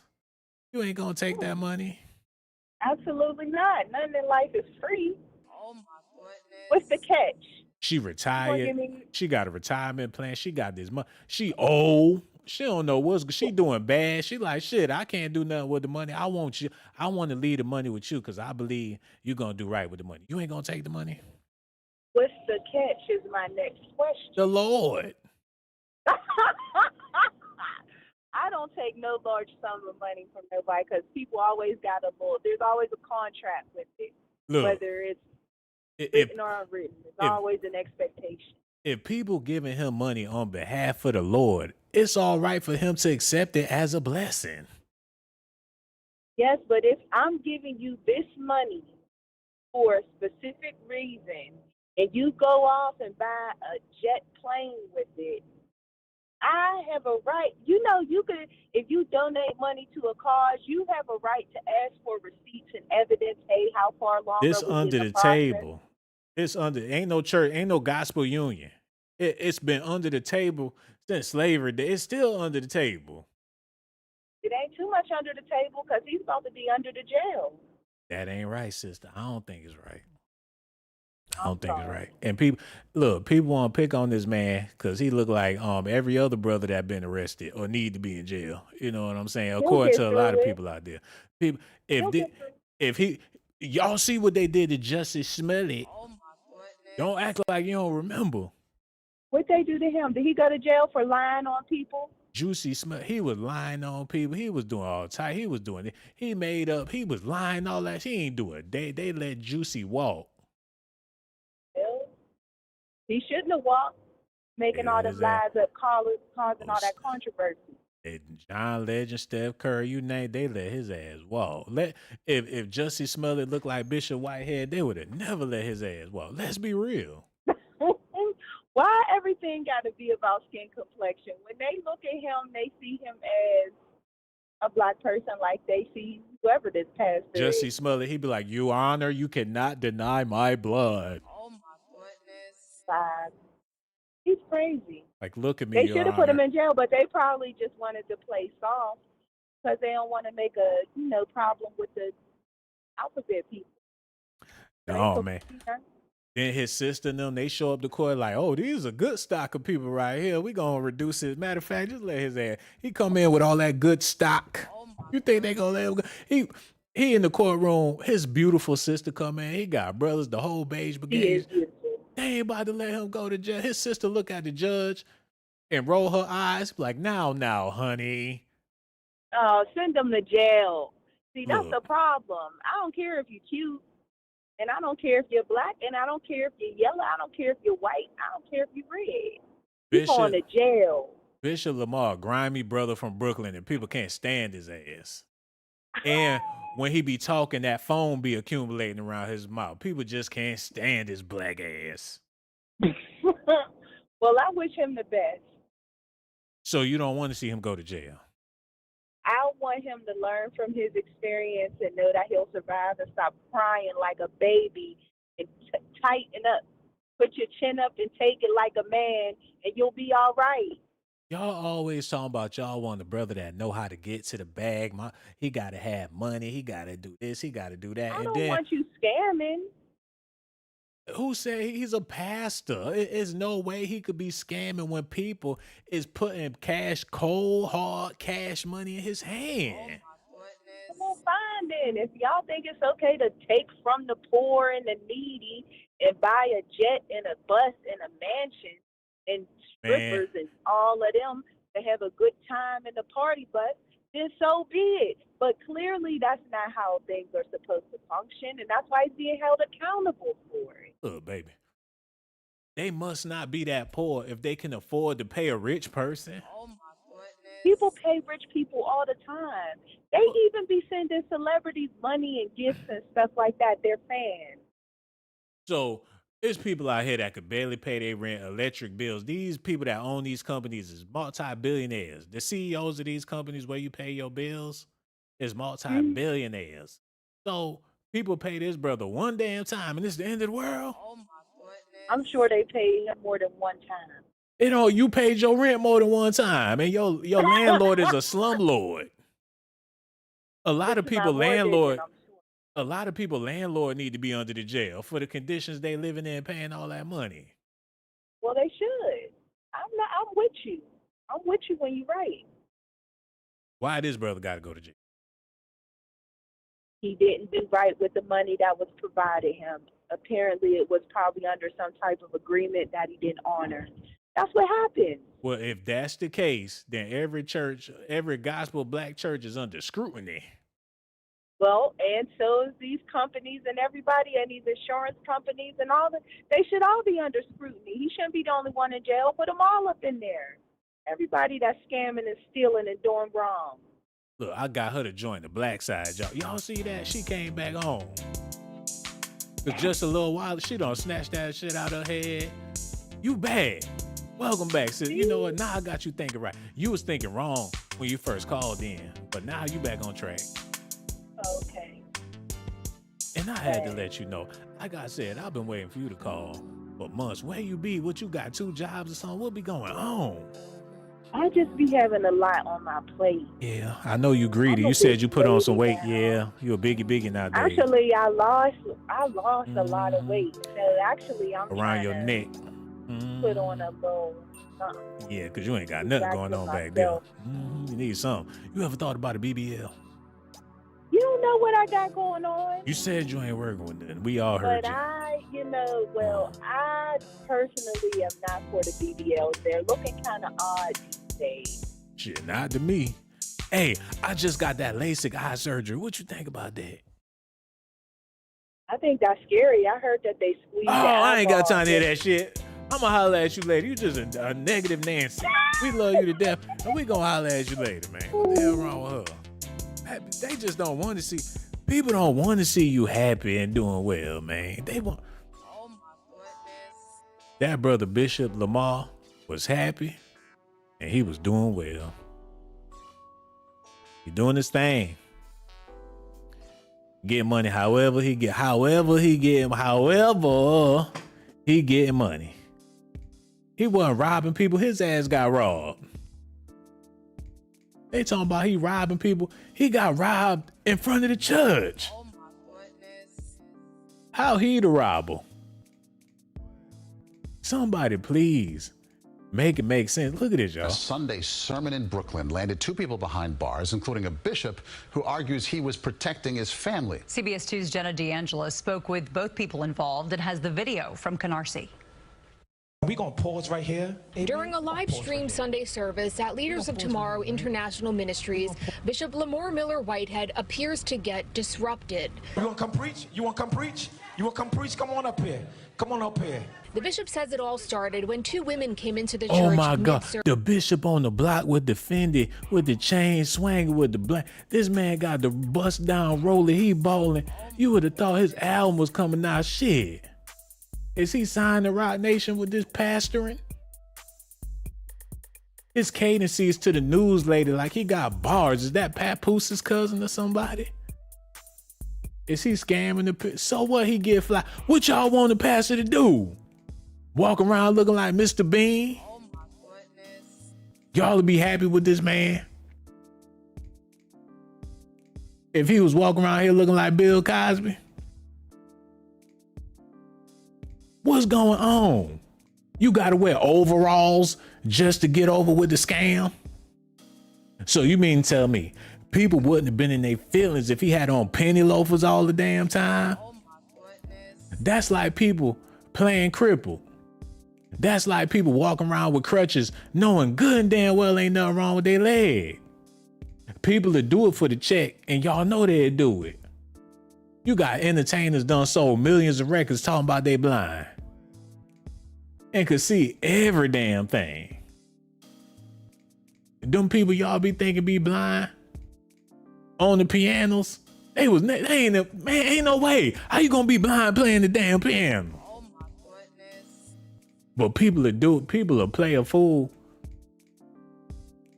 You ain't gonna take that money. Absolutely not. Nothing in life is free. Oh my goodness. What's the catch? She You gonna retired. give me? She got a retirement plan. She got this money. She old. She don't know what's. She doing bad. She like, shit, I can't do nothing with the money. I want you. I want to leave the money with you because I believe you're gonna do right with the money. You ain't gonna take the money. What's the catch? Is my next question. The Lord. I don't take no large sum of money from nobody, because people always got a little. There's always a contract with it, Look, whether it's if written or unwritten. There's if always an expectation. if people giving him money on behalf of the Lord, it's all right for him to accept it as a blessing. Yes, but if I'm giving you this money for a specific reason and you go off and buy a jet plane with it, I have a right. You know, you could, if you donate money to a cause, you have a right to ask for receipts and evidence. Hey, how far along This are we in under the the process? table. It's under, ain't no church, ain't no gospel union. It's been under the table since slavery. It's still under the table. It ain't too much under the table because he's about to be under the jail. That ain't right, sister. I don't think it's right. I I'm don't think it's sorry. right. And people want to pick on this man because he look like every other brother that been arrested or need to be in jail. You know what I'm saying? He'll According get to a lot through of it. people out there. People, if He'll the, get through it. if he, y'all see what they did to Justice Smollett. Oh my goodness. Don't act like you don't remember. What they do to him? Did he go to jail for lying on people? Juicy Smollett, he was lying on people. He was doing all type. He was doing it. He made up. He was lying all that. He ain't do it. They let Juicy walk. Well, he shouldn't have walked, making all them His ass. lies up, causing Oh, all that controversy. John Legend, Steph Curry, you name, they let his ass walk. If Jussie Smollett looked like Bishop Whitehead, they would have never let his ass walk. Let's be real. Why everything got to be about skin complexion? When they look at him, they see him as a black person, like they see whoever this pastor Jussie is. Smollett, he'd be like, "Your Honor, you cannot deny my blood." Oh my goodness. He's crazy. Like, look at me, They Your should have put him Honor. in jail, but they probably just wanted to play soft because they don't want to make a problem with the alphabet people. Oh man. Then his sister and them, they show up to court like, "Oh, these are good stock of people right here. We gonna reduce it. Matter of fact, just let his ass. He come in with all that good stock. Oh my You think they gonna let him go? He in the courtroom. His beautiful sister come in. He got brothers, the whole beige He brigade. is beautiful. They ain't about to let him go to jail. His sister look at the judge and roll her eyes like, now, honey. Oh, send him to jail. See, that's the Look, problem. I don't care if you're cute, and I don't care if you're black, and I don't care if you're yellow. I don't care if you're white. I don't care if you're red. You're going to jail. Bishop Lamont, grimy brother from Brooklyn, and people can't stand his ass. And when he be talking, that phone be accumulating around his mouth. People just can't stand his black ass. Well, I wish him the best. So you don't want to see him go to jail. I want him to learn from his experience and know that he'll survive and stop crying like a baby and tighten up. Put your chin up and take it like a man, and you'll be all right. Y'all always talking about y'all want a brother that know how to get to the bag. He got to have money. He got to do this. He got to do that. I And don't then want you scamming. who said he's a pastor? There's no way he could be scamming when people is putting cold, hard cash money in his Oh hand. my goodness. Well, fine then. If y'all think it's okay to take from the poor and the needy and buy a jet and a bus and a mansion and Man, strippers and all of them to have a good time in the party bus, then so be it. But clearly that's not how things are supposed to function, and that's why he's being held accountable for it. look, baby, they must not be that poor if they can afford to pay a rich person. Oh my goodness. People pay rich people all the time. They even be sending celebrities money and gifts and stuff like that. They're fans. So there's people out here that could barely pay their rent, electric bills. These people that own these companies is multi-billionaires. The CEOs of these companies where you pay your bills is multi-billionaires. So people pay this brother one damn time and it's the end of the world. Oh my goodness. I'm sure they paid him more than one time. You know, you paid your rent more than one time and your landlord is a slumlord. A lot of This is people my mortgage, landlord and I'm sure. a lot of people landlord need to be under the jail for the conditions they living in, paying all that money. Well, they should. I'm with you. I'm with you when you're right. Why this brother got to go to jail? He didn't do right with the money that was provided him. Apparently, it was probably under some type of agreement that he didn't honor. That's what happened. Well, if that's the case, then every church, every gospel black church is under scrutiny. Well, and so is these companies and everybody and these insurance companies and all that. They should all be under scrutiny. He shouldn't be the only one in jail. Put them all up in there. Everybody that's scamming and stealing and doing wrong. Look, I got her to join the black side, y'all. Y'all see that? She came back home. Cause just a little while, she done snatched that shit out her head. You bad. Welcome back, sis. You know what? Now I got you thinking right. You was thinking wrong when you first called in, but now you back on track. Okay. And I had to let you know. Like I said, I've been waiting for you to call for months. Where you be? What, you got 2 jobs or something? What be going on? I just be having a lot on my plate. Yeah, I know you greedy. You said you put on some weight. Yeah, you a biggie nowadays. Actually, I lost a lot of weight. So actually, I'm around your neck. Put on a little something. Yeah, because you ain't got nothing going on back there. You need something. You ever thought about a BBL? You don't know what I got going on. You said you ain't working with it. We all heard but you. I personally am not for the BBLs. They're looking kind of odd these days. Shit, not to me. Hey, I just got that LASIK eye surgery. What you think about that? I think that's scary. I heard that they squeeze. Oh, I ain't got time to hear that shit. I'm gonna holler at you later. You just a negative Nancy. We love you to death, and we gonna holler at you later, man. What the hell wrong with her? They just don't want to see. People don't want to see you happy and doing well, man. They want. Oh my goodness. That brother Bishop Lamont was happy, and he was doing well. He doing his thing. Get money however he getting money. He wasn't robbing people. His ass got robbed. They talking about he robbing people. He got robbed in front of the church. Oh my goodness. How he the robber? Somebody please make it make sense. Look at this, y'all. A Sunday sermon in Brooklyn landed 2 people behind bars, including a bishop who argues he was protecting his family. CBS 2's Jenna D'Angelo spoke with both people involved and has the video from Canarsie. We're going to pause right here. During a live stream Sunday service at Leaders of Tomorrow International Ministries, Bishop Lamar Miller Whitehead appears to get disrupted. You want to come preach? You want to come preach? You want to come preach? Come on up here. Come on up here. The bishop says it all started when 2 women came into the church. Oh my God. The bishop on the block with the Fendi, with the chain swinging, with the black. This man got the bust down roller. He balling. You would have thought his album was coming out. Shit. Is he signed to Rock Nation with this pastoring? His cadences to the news lady like he got bars. Is that Papooses' cousin or somebody? Is he scamming the? So what? He get fly. What y'all want the pastor to do? Walk around looking like Mr. Bean? Oh my goodness. Y'all would be happy with this man? If he was walking around here looking like Bill Cosby? What's going on? You gotta wear overalls just to get over with the scam? So you mean to tell me people wouldn't have been in their feelings if he had on penny loafers all the damn time? Oh my goodness. That's like people playing crippled. That's like people walking around with crutches knowing good and damn well ain't nothing wrong with their leg. People that do it for the check and y'all know they'd do it. You got entertainers done sold millions of records talking about they blind and could see every damn thing. Them people y'all be thinking be blind on the pianos, ain't no way. How you gonna be blind playing the damn piano? Oh my goodness. But people will play a fool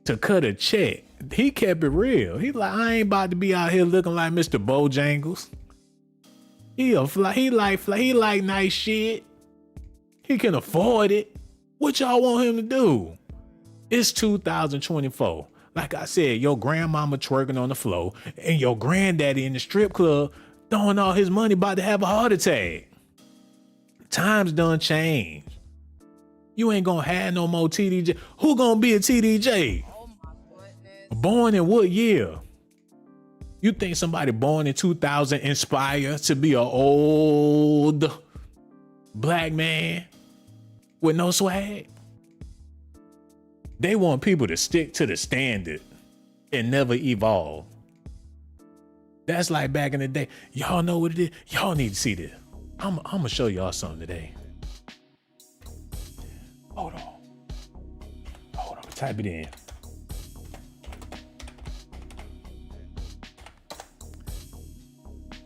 to cut a check. He kept it real. He like, I ain't about to be out here looking like Mr. Bojangles. He like nice shit. He can afford it. What y'all want him to do? It's 2024. Like I said, your grandmama twerking on the floor and your granddaddy in the strip club throwing all his money about to have a heart attack. Times done changed. You ain't gonna have no more TDJ. Who gonna be a TDJ? Oh my goodness. Born in what year? You think somebody born in 2000 inspired to be an old black man with no swag? They want people to stick to the standard and never evolve. That's like back in the day. Y'all know what it is? Y'all need to see this. I'm gonna show y'all something today. Hold on, type it in.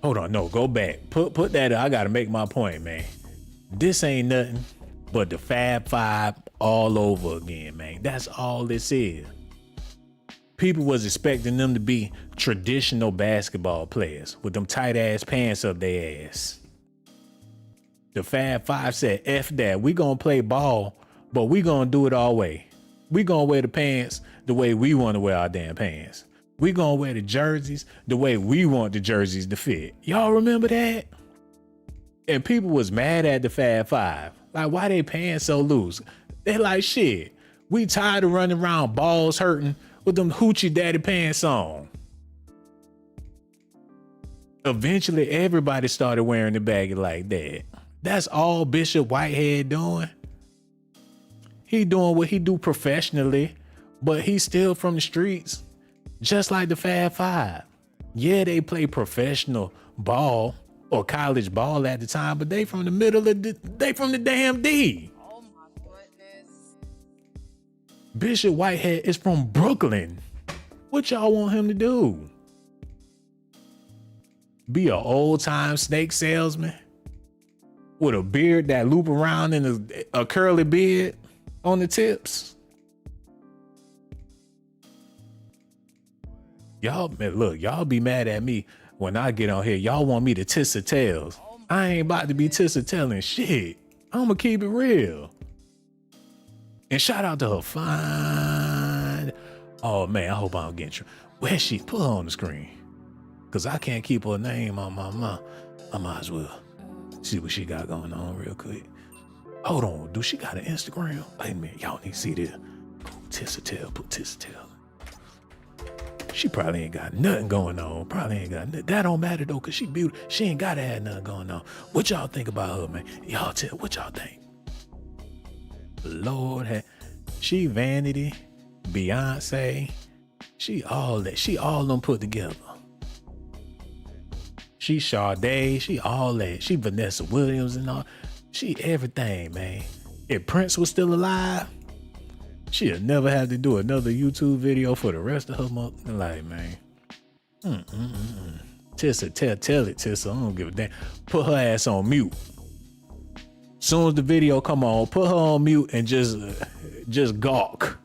Hold on, no, go back. Put that up. I gotta make my point, man. This ain't nothing but the Fab Five all over again, man. That's all this is. People was expecting them to be traditional basketball players with them tight ass pants up their ass. The Fab Five said, F that, we gonna play ball, but we gonna do it our way. We gonna wear the pants the way we wanna wear our damn pants. We gonna wear the jerseys the way we want the jerseys to fit. Y'all remember that? And people was mad at the Fab Five. Like, why they pants so loose? They like, shit, we tired of running around balls hurting with them hoochie daddy pants on. Eventually, everybody started wearing the baggy like that. That's all Bishop Whitehead doing. He doing what he do professionally, but he's still from the streets, just like the Fab Five. Yeah, they play professional ball or college ball at the time, but they from the middle of they from the damn D. Oh my goodness. Bishop Whitehead is from Brooklyn. What y'all want him to do? Be an old time snake salesman with a beard that loop around in a curly beard on the tips? Y'all, man, look, y'all be mad at me when I get on here. Y'all want me to tissa tails. I ain't about to be tissa telling shit. I'm gonna keep it real. And shout out to her fine. Oh man, I hope I don't get in trouble. Where's she? Put her on the screen. Cause I can't keep her name on my mouth. I might as well see what she got going on real quick. Hold on, do she got an Instagram? Wait a minute, y'all need to see this. Tissa tail, put tissa tail. She probably ain't got nothing going on. Probably ain't got nothing. That don't matter though, cause she beautiful. She ain't gotta have nothing going on. What y'all think about her, man? Y'all tell what y'all think. Lord, she Vanity, Beyonce, she all that. She all them put together. She Sade, she all that. She Vanessa Williams and all. She everything, man. If Prince was still alive, she'll never have to do another YouTube video for the rest of her life, man. Tissa, tell it, Tissa. I don't give a damn. Put her ass on mute. Soon as the video come on, put her on mute and just gawk.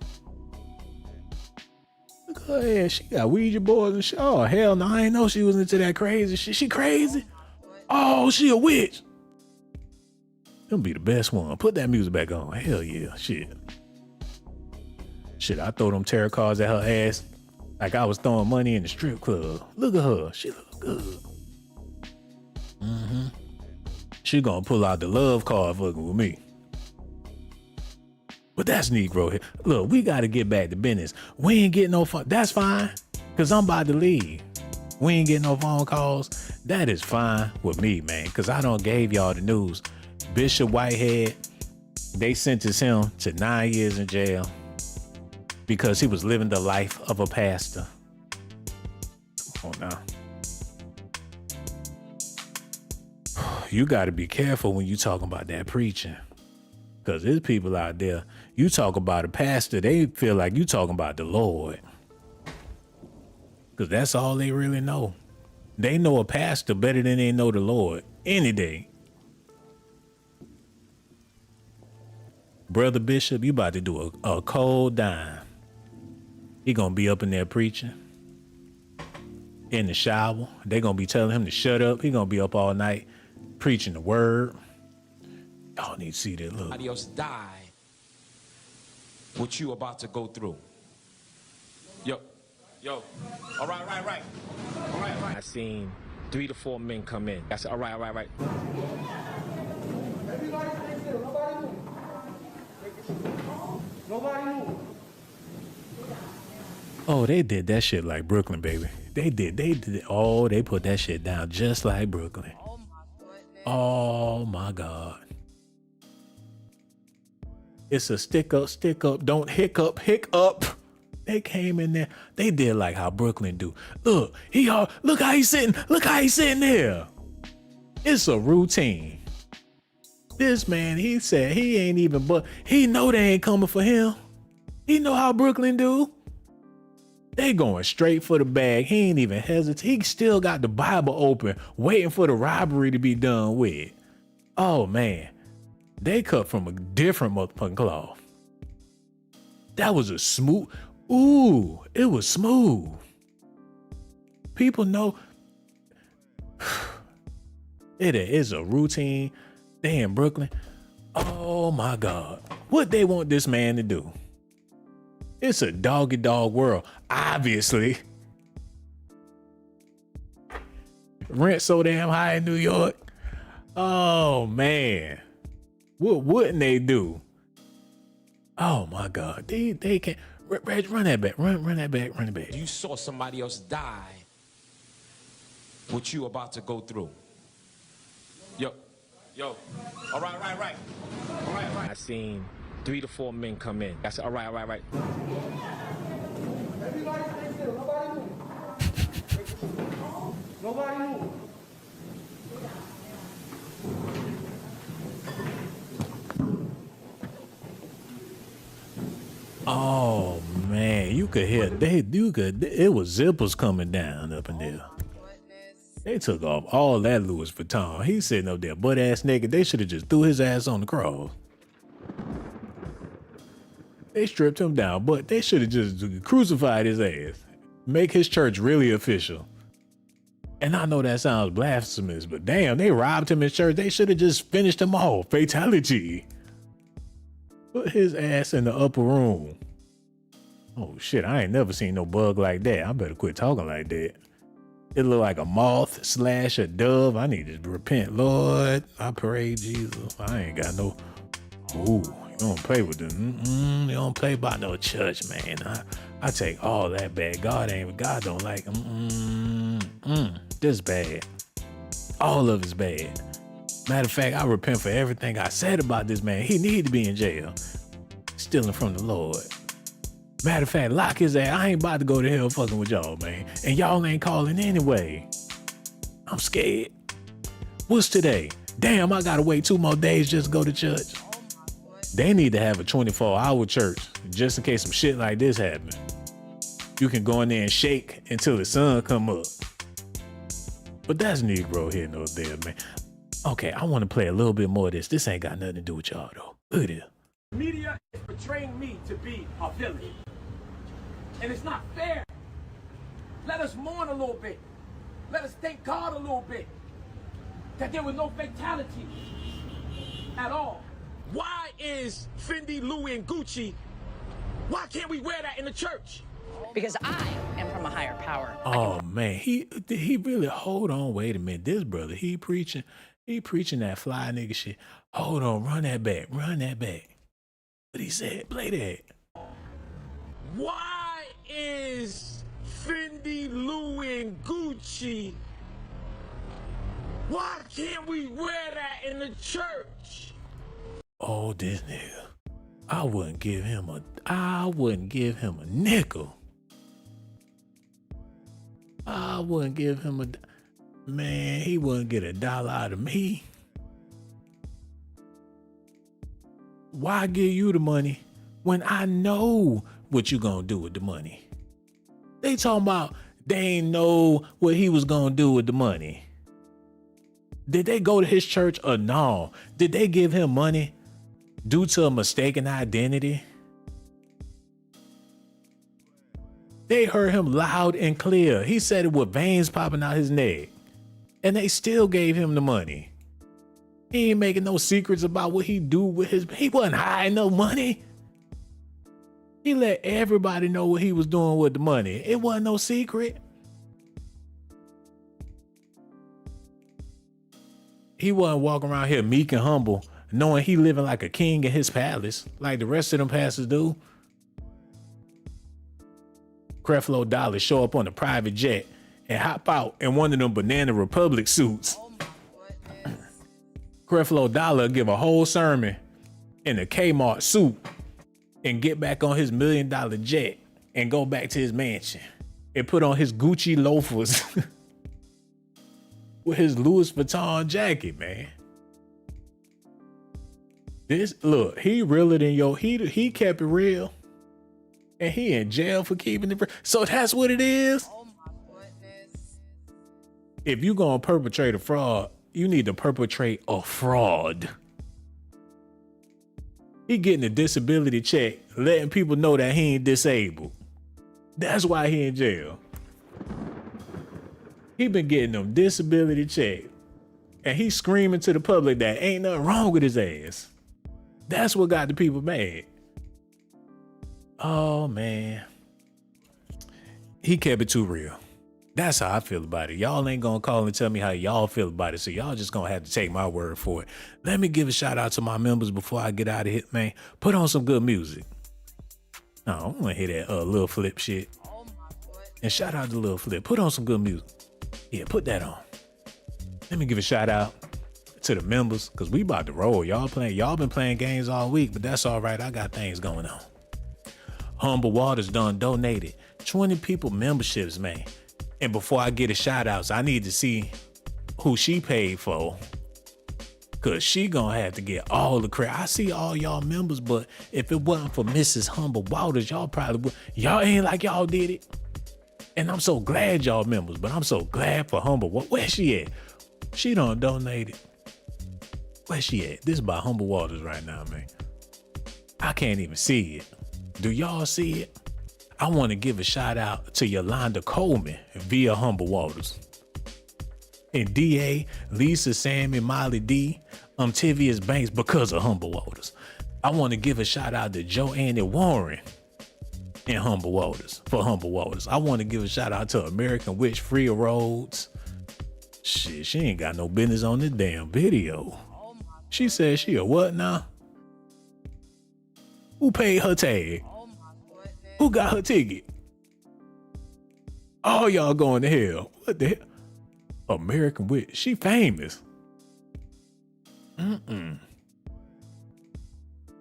Look at her ass. She got Ouija boards and shit. Oh, hell no. I ain't know she was into that crazy shit. She crazy? Oh, she a witch. That'll be the best one. Put that music back on. Hell yeah. Shit, I throw them tarot cards at her ass like I was throwing money in the strip club. Look at her. She look good. She gonna pull out the love card fucking with me. But that's Negro here. Look, we gotta get back to business. We ain't getting no phone. That's fine, cause I'm about to leave. We ain't getting no phone calls. That is fine with me, man, cause I done gave y'all the news. Bishop Whitehead, they sentenced him to 9 years in jail because he was living the life of a pastor. Come on now. You got to be careful when you talking about that preaching, because there's people out there, you talk about a pastor, they feel like you talking about the Lord, because that's all they really know. They know a pastor better than they know the Lord any day. Brother Bishop, you about to do a cold dime. He gonna be up in there preaching in the shower. They gonna be telling him to shut up. He gonna be up all night preaching the word. Y'all need to see that. Look. Adios, die. What you about to go through? Yo. All right. I seen 3 to 4 men come in. I said, all right. Nobody move. Oh, they did that shit like Brooklyn, baby. They did. Oh, they put that shit down just like Brooklyn. Oh my God. It's a stick up, don't hiccup. They came in there. They did like how Brooklyn do. Look how he's sitting. Look how he's sitting there. It's a routine. This man, he said he ain't even, but he know they ain't coming for him. He know how Brooklyn do. They going straight for the bag. He ain't even hesitate. He still got the Bible open, waiting for the robbery to be done with. Oh man, they cut from a different motherfucking cloth. That was a smooth. Ooh, it was smooth. People know. It is a routine. They in Brooklyn. Oh my God, what they want this man to do? It's a dog-eat-dog world, obviously. Rent so damn high in New York. Oh man, what wouldn't they do? Oh my God, they can't. Reg, run that back, run that back, run it back. You saw somebody else die. What you about to go through? Yo, all right. I seen 3 to 4 men come in. I said, all right. Everybody stay still. Nobody move. Oh man, you could hear it was zippers coming down up in there. They took off all that Louis Vuitton. He's sitting up there butt ass naked. They should have just threw his ass on the cross. They stripped him down, but they should have just crucified his ass. Make his church really official. And I know that sounds blasphemous, but damn, they robbed him in church. They should have just finished him off. Fatality. Put his ass in the upper room. Oh shit, I ain't never seen no bug like that. I better quit talking like that. It look like a moth / a dove. I need to repent, Lord. I pray, Jesus. I ain't got no. Ooh, you don't play with them. You don't play by no church, man. I take all that back. God don't like this bad. All of it's bad. Matter of fact, I repent for everything I said about this man. He need to be in jail. Stealing from the Lord. Matter of fact, lock his ass. I ain't about to go to hell fucking with y'all, man. And y'all ain't calling anyway. I'm scared. What's today? Damn, I gotta wait 2 more days just to go to church. They need to have a 24-hour church just in case some shit like this happen. You can go in there and shake until the sun come up. But that's Negro here no there, man. Okay, I want to play a little bit more of this. This ain't got nothing to do with y'all though. Look at this. Media is portraying me to be a villain. And it's not fair. Let us mourn a little bit. Let us thank God a little bit that there was no fatality at all. Why is Fendi, Louis, and Gucci, why can't we wear that in the church? Because I am from a higher power. Oh man, he really, hold on, wait a minute. This brother, he preaching that fly nigga shit. Hold on, run that back. What he said, play that. Why is Fendi, Louis, and Gucci, why can't we wear that in the church? Oh, this nigga. I wouldn't give him a nickel. I wouldn't give him a, man, he wouldn't get $1 out of me. Why give you the money when I know what you gonna do with the money? They talking about they ain't know what he was gonna do with the money. Did they go to his church or no? Did they give him money due to a mistaken identity? They heard him loud and clear. He said it with veins popping out his neck. And they still gave him the money. He ain't making no secrets about what he do with he wasn't hiding no money. He let everybody know what he was doing with the money. It wasn't no secret. He wasn't walking around here meek and humble, knowing he living like a king in his palace, like the rest of them pastors do. Creflo Dollar show up on a private jet and hop out in one of them Banana Republic suits. Creflo Dollar give a whole sermon in a Kmart suit and get back on his $1 million jet and go back to his mansion and put on his Gucci loafers with his Louis Vuitton jacket, man. This look, he realer than he kept it real. And he in jail for keeping it real. So that's what it is. Oh my goodness. If you gonna perpetrate a fraud, you need to perpetrate a fraud. He getting a disability check, letting people know that he ain't disabled. That's why he in jail. He been getting them disability check. And he's screaming to the public that ain't nothing wrong with his ass. That's what got the people mad. Oh, man. He kept it too real. That's how I feel about it. Y'all ain't gonna call and tell me how y'all feel about it, so y'all just gonna have to take my word for it. Let me give a shout out to my members before I get out of here, man. Put on some good music. No, I don't wanna hear that Lil Flip shit. Oh my goodness. And shout out to Lil Flip. Put on some good music. Yeah, put that on. Let me give a shout out to the members, cause we about to roll. Y'all been playing games all week, but that's all right. I got things going on. Humble Waters done donated 20 people memberships, man. And before I get a shout outs, I need to see who she paid for, cause she gonna have to get all the credit. I see all y'all members, but if it wasn't for Mrs. Humble Waters, y'all probably would. Y'all ain't like y'all did it. And I'm so glad y'all members, but I'm so glad for Humble. Where she at? She done donated. Where she at? This is by Humble Waters right now, man. I can't even see it. Do y'all see it? I want to give a shout out to Yolanda Coleman via Humble Waters. And DA, Lisa, Sammy, Molly D, Tivius Banks because of Humble Waters. I want to give a shout out to Joanne Warren in Humble Waters for Humble Waters. I want to give a shout out to American Witch Free Roads. Shit, she ain't got no business on this damn video. She said she a what now? Who paid her tag? Who got her ticket? All y'all going to hell. What the hell? American Witch. She famous.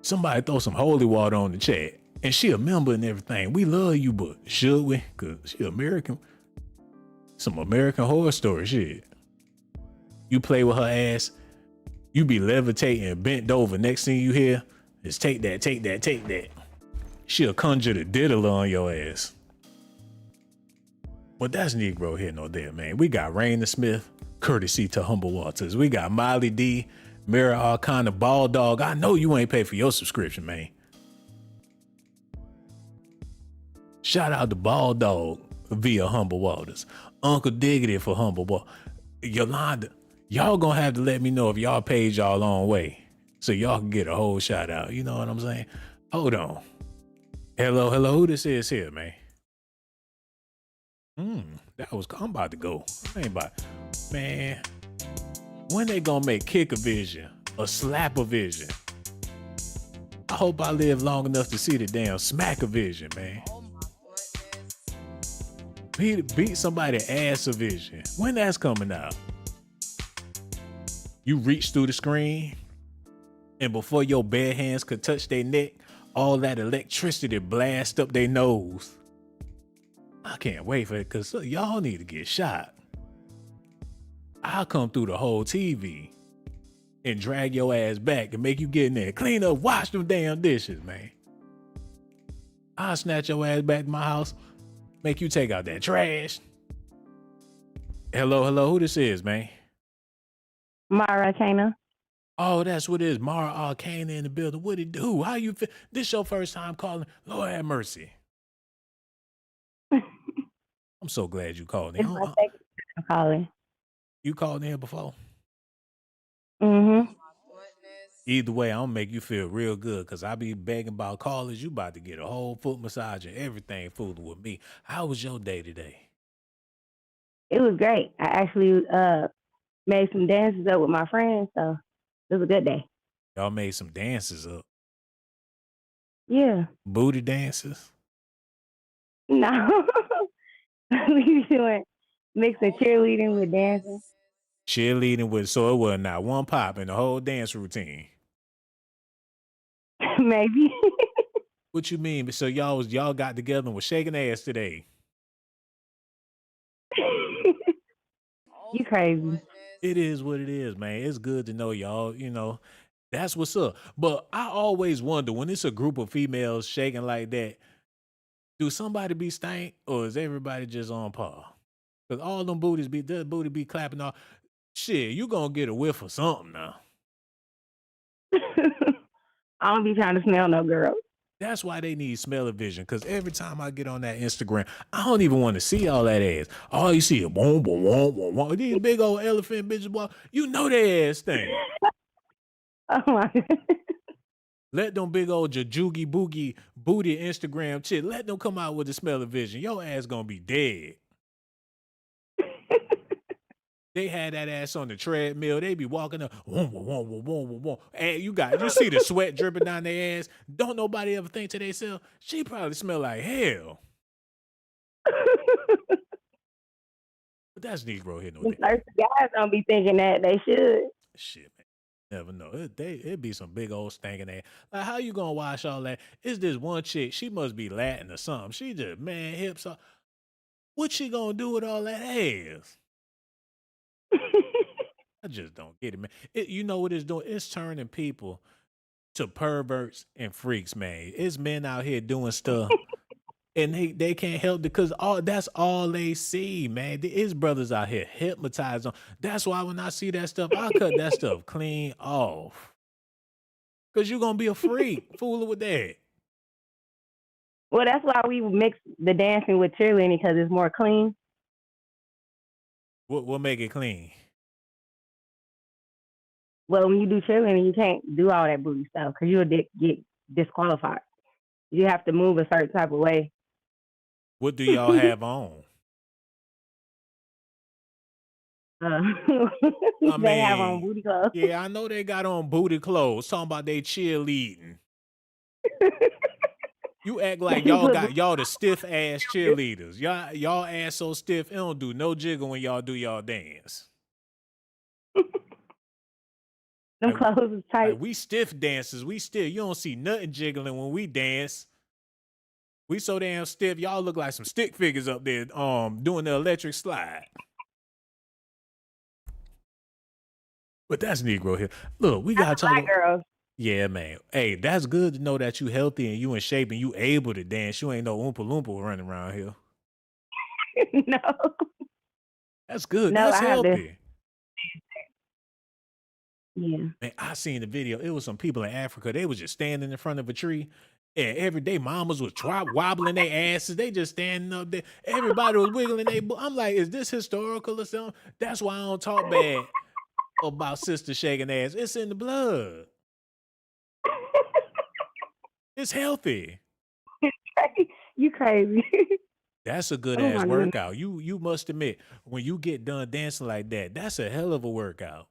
Somebody throw some holy water on the chat. And she a member and everything. We love you, but should we? Cause she American. Some American Horror Story shit. You play with her ass, you be levitating bent over. Next thing you hear is take that, take that, take that. She'll conjure the diddler on your ass. Well, that's Negro here, no there, man. We got Raina Smith, courtesy to Humble Waters. We got Molly D, Mira Arcana, Ball Dog. I know you ain't paid for your subscription, man. Shout out to Ball Dog via Humble Waters. Uncle Diggity for Humble Waters. Yolanda, y'all gonna have to let me know if y'all paid y'all own way so y'all can get a whole shout out. You know what I'm saying? Hold on. Hello, who this is here, man? I'm about to go. I ain't about, man. When they gonna make Kick-A-Vision or Slap-A-Vision? I hope I live long enough to see the damn Smack-A-Vision, man. Oh my goodness. Beat somebody ass-a-vision. When that's coming out? You reach through the screen, and before your bare hands could touch their neck, all that electricity blast up their nose. I can't wait for it, because y'all need to get shot. I'll come through the whole TV and drag your ass back and make you get in there. Clean up, wash them damn dishes, man. I'll snatch your ass back to my house, make you take out that trash. Hello, who this is, man? Mara Arcana. Oh, that's what it is. Mara Arcana in the building. What it do? How you feel? This your first time calling? Lord have mercy. I'm so glad you called in. It's my second time calling. You called in before? Mm-hmm. Either way, I'm gonna make you feel real good, because I be begging about callers. You about to get a whole foot massage and everything fooling with me. How was your day today? It was great. I actually made some dances up with my friends, so it was a good day. Y'all made some dances up. Yeah. Booty dances? No. We doing mixing cheerleading with dancing. Cheerleading with, so it was not one pop in the whole dance routine. Maybe. What you mean? So y'all got together and was shaking ass today. You crazy. It is what it is, man. It's good to know y'all, that's what's up. But I always wonder when it's a group of females shaking like that, do somebody be stank or is everybody just on par? Because all them booties the booty be clapping off. Shit, you gonna get a whiff of something now. I don't be trying to smell no girl. That's why they need smell-o-vision. Because every time I get on that Instagram, I don't even want to see all that ass. All you see is boom, boom, boom, boom, boom. These big old elephant bitches, boy, you know their ass thing. Oh my God. Let them big old jajoogie boogie booty Instagram shit. Let them come out with the smell-o-vision. Your ass gonna be dead. They had that ass on the treadmill. They be walking up, whoom, whoom, whoom, whoom, whoom, whoom, whoom. And you see the sweat dripping down their ass. Don't nobody ever think to themselves, she probably smell like hell. But that's Negro here, no The thirsty guys don't be thinking that they should. shit, man. Never know. It be some big old stinking ass. Like, how you gonna wash all that? It's this one chick. She must be Latin or something. She just, man, hips up. What she gonna do with all that ass? I just don't get it, man. You know what it's doing? It's turning people to perverts and freaks, man. It's men out here doing stuff, and they can't help because that's all they see, man. There is brothers out here hypnotized on. That's why when I see that stuff, I cut that stuff clean off. Cause you're gonna be a freak fooling with that. Well, that's why we mix the dancing with cheerleading because it's more clean. What make it clean? Well, when you do cheerleading, you can't do all that booty stuff because you'll get disqualified. You have to move a certain type of way. What do y'all have on? They have on booty clothes. Yeah, I know they got on booty clothes. Talking about they cheerleading. You act like y'all the stiff ass cheerleaders. Y'all ass so stiff, it don't do no jiggle when y'all do y'all dance. Them clothes is tight. Like we stiff dancers. You don't see nothing jiggling when we dance. We so damn stiff. Y'all look like some stick figures up there doing the electric slide. But that's Negro here. Look, we gotta talk about girls. Yeah, man. Hey, that's good to know that you healthy and you in shape and you able to dance. You ain't no Oompa Loompa running around here. No. That's good. No, That's I have healthy. Yeah. Man, I seen the video. It was some people in Africa. They was just standing in front of a tree. And every day mamas was wobbling their asses. They just standing up there. Everybody was wiggling their I'm like, is this historical or something? That's why I don't talk bad about sisters shaking ass. It's in the blood. It's healthy. You crazy. That's a good ass workout. You must admit, when you get done dancing like that, that's a hell of a workout.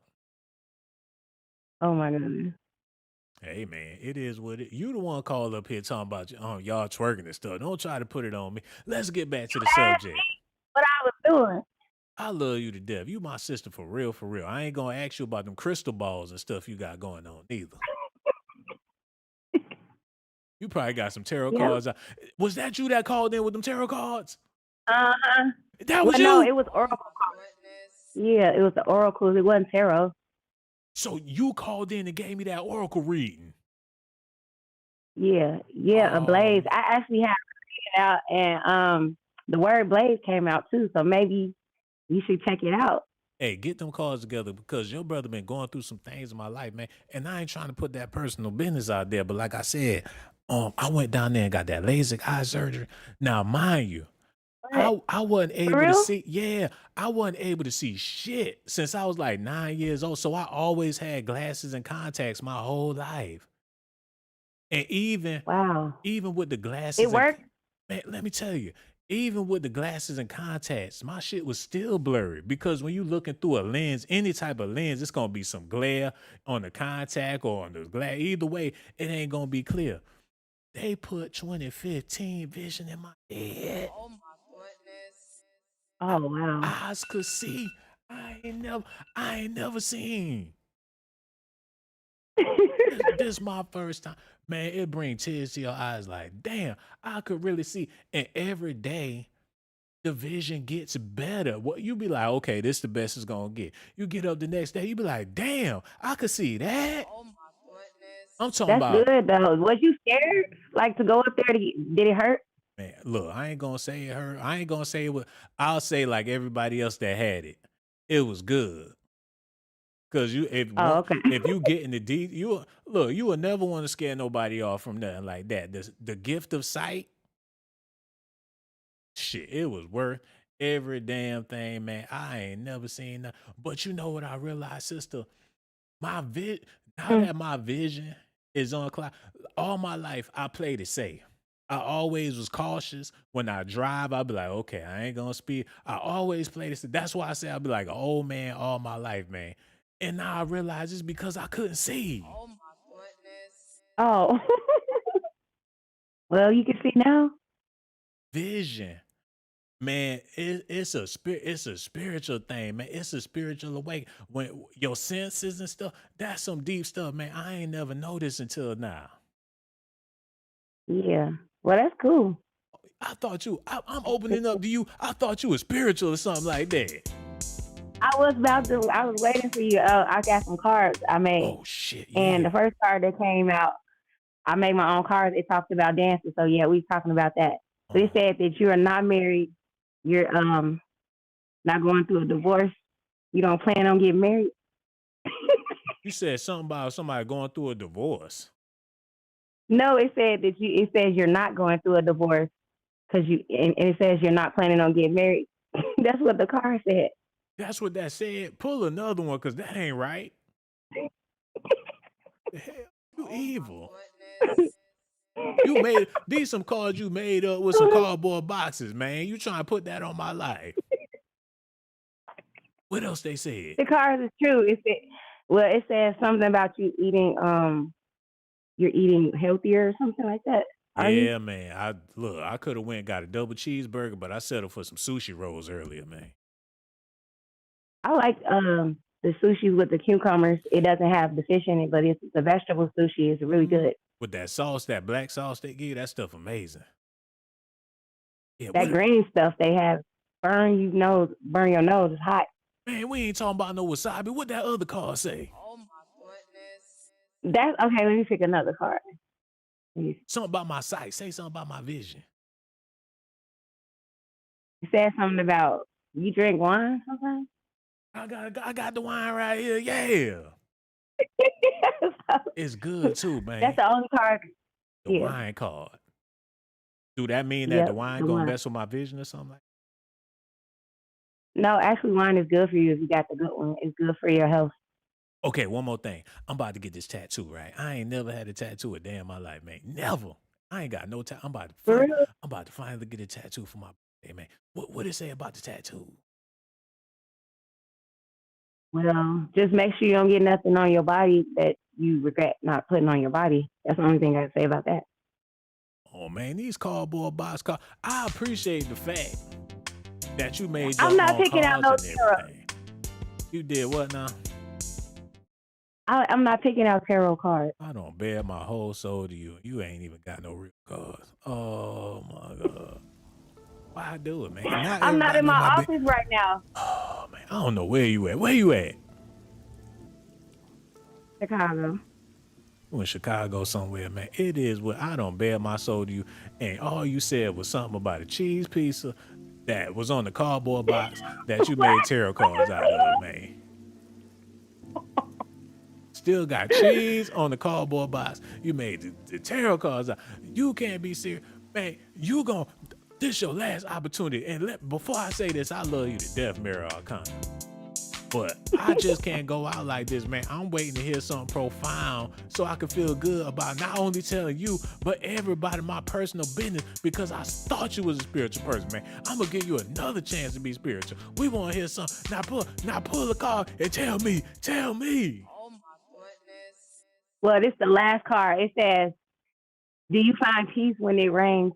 Oh my goodness. Hey man, it is what it. You the one called up here talking about y'all twerking and stuff. Don't try to put it on me. Let's get back to the subject. What I was doing. I love you to death. You my sister for real, for real. I ain't gonna ask you about them crystal balls and stuff you got going on either. You probably got some tarot cards. Was that you that called in with them tarot cards? Uh-huh. That was you? No, it was oracle cards. Yeah, it was the oracles. It wasn't tarot. So you called in and gave me that oracle reading. Yeah, a blaze. I actually had it out, and the word blaze came out too. So maybe you should check it out. Hey, get them cards together because your brother been going through some things in my life, man. And I ain't trying to put that personal business out there, but like I said, I went down there and got that LASIK eye surgery. Now, mind you, I wasn't able to see. Yeah, I wasn't able to see shit since I was like 9 years old. So I always had glasses and contacts my whole life. And even with the glasses, it worked. Man, let me tell you, even with the glasses and contacts, my shit was still blurry because when you looking through a lens, any type of lens, it's gonna be some glare on the contact or on the glass. Either way, it ain't gonna be clear. They put 2015 vision in my head. Oh my goodness. Oh wow. Eyes could see. I ain't never seen. This my first time. Man, it brings tears to your eyes like, damn, I could really see. And every day, the vision gets better. What you be like, okay, this the best it's gonna get. You get up the next day, you be like, damn, I could see that. Oh my goodness. I'm talking That's about, good though. Was you scared? Like to go up there? Did it hurt? man, look, I ain't gonna say it hurt. I ain't gonna say it was, I'll say like everybody else that had it. It was good. Cause Oh, okay. if you get in the deep, you will never want to scare nobody off from nothing like that. The gift of sight, shit, it was worth every damn thing, man. I ain't never seen that. But you know what I realized, sister? My now Mm. that my vision is on cloud, all my life I played it safe. I always was cautious. When I drive, I'll be like, okay, I ain't gonna speed. I always played it safe. That's why I say I'll be like an old man all my life, man. And now I realize it's because I couldn't see. Oh my goodness. Oh. Well, you can see now. Vision. Man, it's a spiritual thing, man. It's a spiritual awake. When your senses and stuff, that's some deep stuff, man. I ain't never noticed until now. Yeah. Well, that's cool. I thought I'm opening up to you. I thought you were spiritual or something like that. I was waiting for you. I got some cards I made. Oh shit! Yeah. And the first card that came out, I made my own cards. It talked about dancing. So yeah, we talking about that. But it said that you are not married. You're not going through a divorce. You don't plan on getting married. You said something about somebody going through a divorce. No, it said that it says you're not going through a divorce because and it says you're not planning on getting married. That's what the card said. That's what that said. Pull another one, cause that ain't right. The hell, you evil. You made these some cards you made up with some cardboard boxes, man. You trying to put that on my life. What else they said? The cards is true. It says something about you eating you're eating healthier or something like that. Yeah, man. I could have went and got a double cheeseburger, but I settled for some sushi rolls earlier, man. I like the sushi with the cucumbers. It doesn't have the fish in it, but it's the vegetable sushi is really good. With that sauce, that black sauce they give you, that stuff amazing. Yeah, that green stuff they have burn your nose. It's hot. Man, we ain't talking about no wasabi. What that other card say? Oh my goodness. That's okay. Let me pick another card. Something about my sight. Say something about my vision. It says something about you drink wine sometimes. I got the wine right here. Yeah. It's good too, man. That's the only card. The wine card. Do that mean that the wine gonna mess with my vision or something like that? No, actually wine is good for you if you got the good one. It's good for your health. Okay, one more thing. I'm about to get this tattoo, right? I ain't never had a tattoo a day in my life, man. Never. I ain't got no tattoo. I'm about to finally get a tattoo for my birthday, man. What it say about the tattoo? Well, just make sure you don't get nothing on your body that you regret not putting on your body. That's the only thing I can say about that. Oh man, these cardboard box cards. I appreciate the fact that you made your I'm not own picking out cards no and tarot. everything. You did what now? I'm not picking out tarot cards. I don't bear my whole soul to you. You ain't even got no real cards. Oh my God. Why I do it, man? I'm not in my office right now. Oh man, I don't know where you at. Where you at? Chicago. You in Chicago somewhere, man. It is what I don't bear my soul to you. And all you said was something about a cheese pizza that was on the cardboard box that you made tarot cards out of, man. Still got cheese on the cardboard box. You made the tarot cards out. You can't be serious. Man, this your last opportunity. And before I say this, I love you to death, Mary Arcana. But I just can't go out like this, man. I'm waiting to hear something profound so I can feel good about not only telling you, but everybody my personal business because I thought you was a spiritual person, man. I'm going to give you another chance to be spiritual. We want to hear something. Now pull a card and tell me. Oh my goodness. Well, this is the last card. It says, do you find peace when it rains?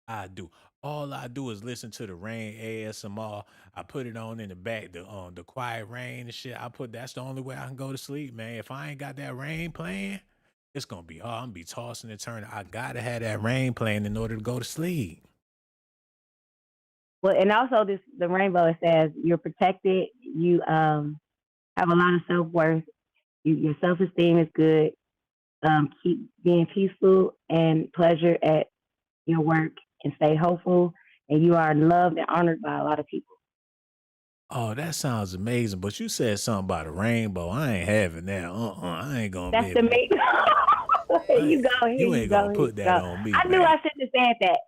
I do. All I do is listen to the rain ASMR. I put it on in the back, the quiet rain and shit. That's the only way I can go to sleep, man. If I ain't got that rain playing, it's gonna be hard. I'm gonna be tossing and turning. I gotta have that rain playing in order to go to sleep. Well, and also the rainbow, it says you're protected. You have a lot of self worth. Your self esteem is good. Keep being peaceful and pleasure at your work, and stay hopeful. And you are loved and honored by a lot of people. Oh, that sounds amazing. But you said something about a rainbow. I ain't having that. I ain't gonna That's be the able. main. Here you go. Here You you ain't go. gonna Here you put that go. on me, I knew man. I shouldn't have said that.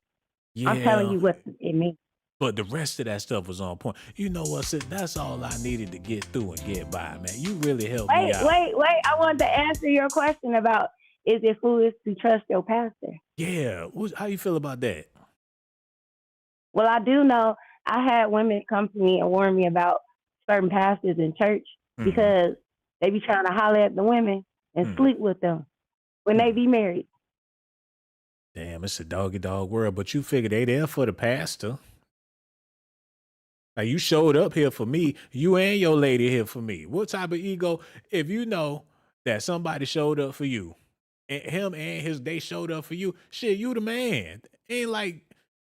I'm telling Yeah. you what it means. But the rest of that stuff was on point. You know what, sis? That's all I needed to get through and get by, man. You really helped me out. Wait. I wanted to answer your question about is it foolish to trust your pastor? Yeah. How you feel about that? Well, I do know I had women come to me and warn me about certain pastors in church because they be trying to holler at the women and sleep with them when they be married. Damn, it's a doggy dog world, but you figure they there for the pastor. Like, you showed up here for me. You and your lady here for me. What type of ego? If you know that somebody showed up for you, and him and they showed up for you, shit, you the man. Ain't like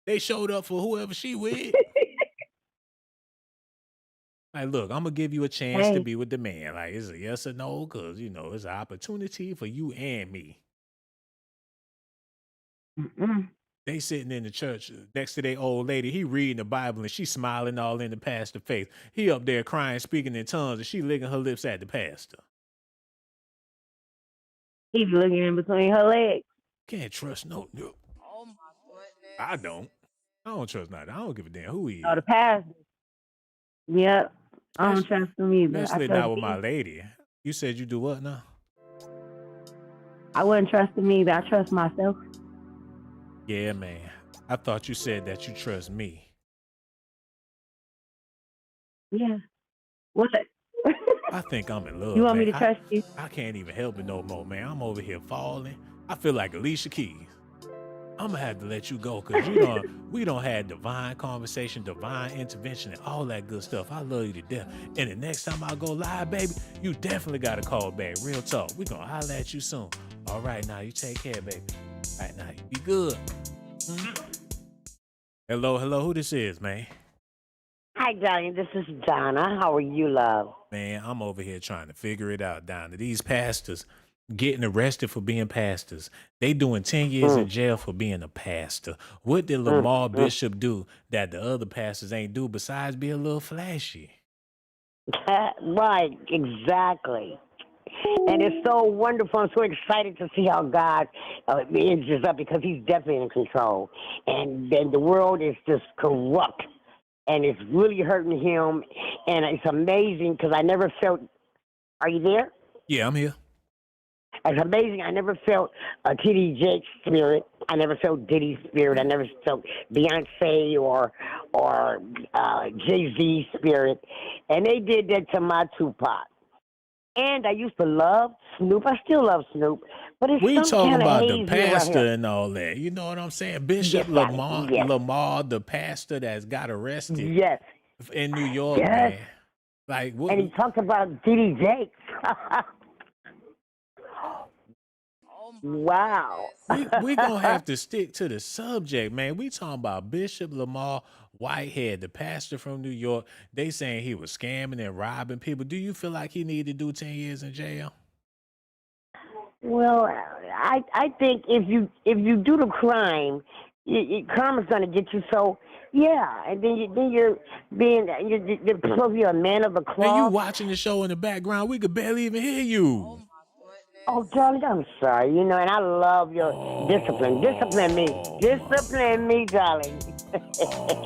they showed up for whoever she with. Like, look, I'm gonna give you a chance to be with the man. Like, it's a yes or no, because it's an opportunity for you and me. They sitting in the church next to their old lady. He reading the Bible and she smiling all in the pastor's face. He up there crying, speaking in tongues, and she licking her lips at the pastor. He's looking in between her legs. Can't trust no. Oh my goodness. I don't trust nothing. I don't give a damn who he is. Oh, the pastor. Yep. I don't trust him either. Especially not with my lady. You said you do what now? I wouldn't trust him either. I trust myself. Yeah, man. I thought you said that you trust me. Yeah. What? I think I'm in love. You want man. me to trust you? I can't even help it no more, man. I'm over here falling. I feel like Alicia Keys. I'm gonna have to let you go because we don't have divine conversation, divine intervention, and all that good stuff. I love you to death. And the next time I go live, baby, you definitely gotta call back. Real talk. We gonna holler at you soon. All right, now you take care, baby. All right, now you be good. Hello, who this is, man? Hi, darling. This is Donna. How are you, love? Man, I'm over here trying to figure it out, Donna. These pastors getting arrested for being pastors. They doing 10 years in jail for being a pastor. What did Lamar Bishop do that the other pastors ain't do besides be a little flashy? Right, exactly. And it's so wonderful. I'm so excited to see how God ends this up because he's definitely in control. And then the world is just corrupt. And it's really hurting him. And it's amazing because I never felt... Are you there? Yeah, I'm here. It's amazing. I never felt a T.D. Jakes spirit. I never felt Diddy's spirit. I never felt Beyonce or Jay-Z spirit. And they did that to my Tupac. And I used to love Snoop. I still love Snoop. But it's We some talking kind of about the hazy pastor right and all that. You know what I'm saying? Bishop Yes, Lamont, yes. Lamar, the pastor that's got arrested Yes. in New York, Yes. man. Like, what? And he talked about Diddy Jakes. Wow. We gonna have to stick to the subject, man. We talking about Bishop Lamar Whitehead, the pastor from New York. They saying he was scamming and robbing people. Do you feel like he need to do 10 years in jail? Well, I think if you do the crime, karma's gonna get you. So yeah, and then you're supposed to be a man of the cloth. And you watching the show in the background, we could barely even hear you. Oh, darling, I'm sorry. And I love your discipline. Discipline me, darling.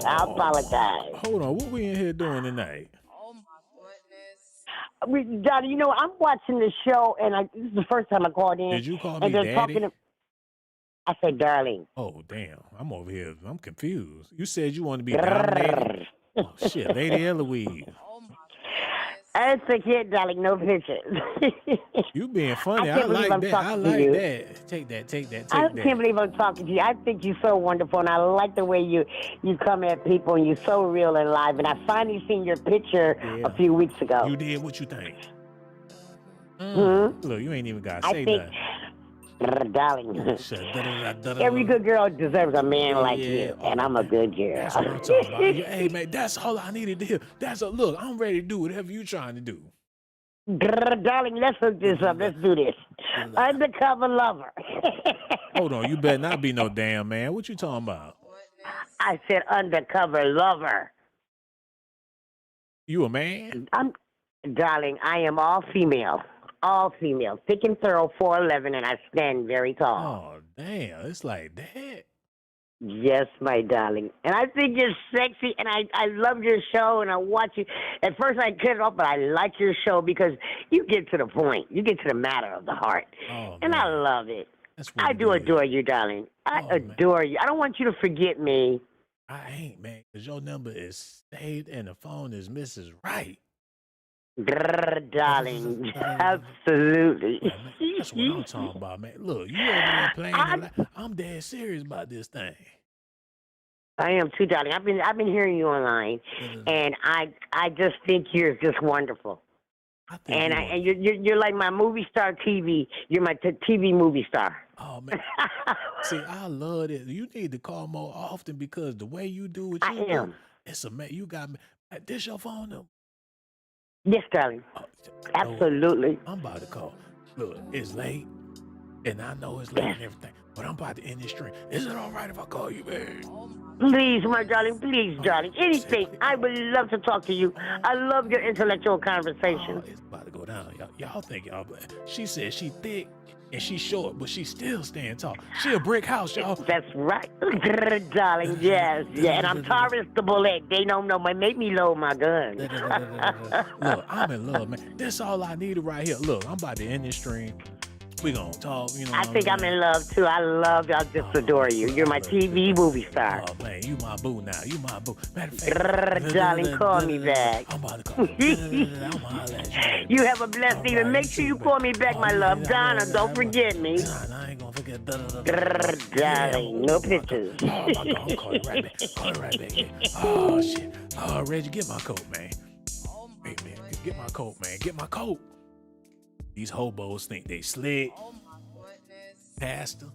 I apologize. Hold on, what we in here doing tonight? Darling, I'm watching the show, and this is the first time I called in. Did you call me and they're daddy? talking. I said, darling. Oh, damn. I'm over here. I'm confused. You said you want to be dominated. Oh, shit. Lady Eloise. I said, yeah, darling, no pictures. You being funny. I I can't believe like I'm that. I talking to like you. that. Take that. I can't believe I'm talking to you. I think you're so wonderful, and I like the way you come at people, and you're so real and live. And I finally seen your picture a few weeks ago. You did. What you think? Hmm? Look, you ain't even gotta I say think, nothing. darling, every good girl deserves a man like you, and I'm a good girl. That's what I'm talking about. Hey man, that's all I needed to hear. That's a look. I'm ready to do whatever you trying to do. Darling, let's hook this up. Let's do this. Undercover lover. Hold on, you better not be no damn man. What you talking about? I said undercover lover. You a man? Darling, I am all female. All female. Thick and thorough, 4'11", and I stand very tall. Oh, damn. It's like that. Yes, my darling. And I think you're sexy, and I love your show, and I watch you. At first, I cut it off, but I like your show because you get to the point. You get to the matter of the heart. Oh, and man. I love it. That's I do adore you, darling. I adore you. I don't want you to forget me. I ain't, man, because your number is saved and the phone is Mrs. Right. Darling, absolutely. That's what I'm talking about, man. Look, you over there playing I'm dead serious about this thing. I am too, darling. I've been hearing you online, and I just think you're just wonderful. And you're like my movie star TV. You're my TV movie star. Oh man, see, I love it. You need to call more often because the way you do what you do, it's amazing. You got me. This your phone number? Yes, darling. Absolutely. I'm about to call. Look, it's late, and I know it's late and everything, but I'm about to end this stream. Is it all right if I call you, babe? Please, my darling. Please, darling. Anything. I would love to talk to you. I love your intellectual conversation. It's about to go down. Y'all think y'all. She said she thick and she short, but she still staying tall. She a brick house, y'all. That's right, darling. Yes, yeah. And I'm Taurus the bullet. They don't know. Make me load my gun. Look, I'm in love, man. This all I needed right here. Look, I'm about to end this stream. We gonna talk, you know. I think I'm in love too. I love you. I just adore you. You're my TV movie star. Oh man, you my boo now. You my boo. Matter of fact, darling, call me back. I'm about to call you. You have a blessed evening. Make sure you call me back, my love. Donna, don't forget me. I ain't gonna forget. Darling, no pictures. I'm calling you right back. Call you right back. Oh shit. Oh, Reggie, get my coat, man. Hey man, get my coat, man. Get my coat. These hobos think they slick. Oh my goodness. Pastor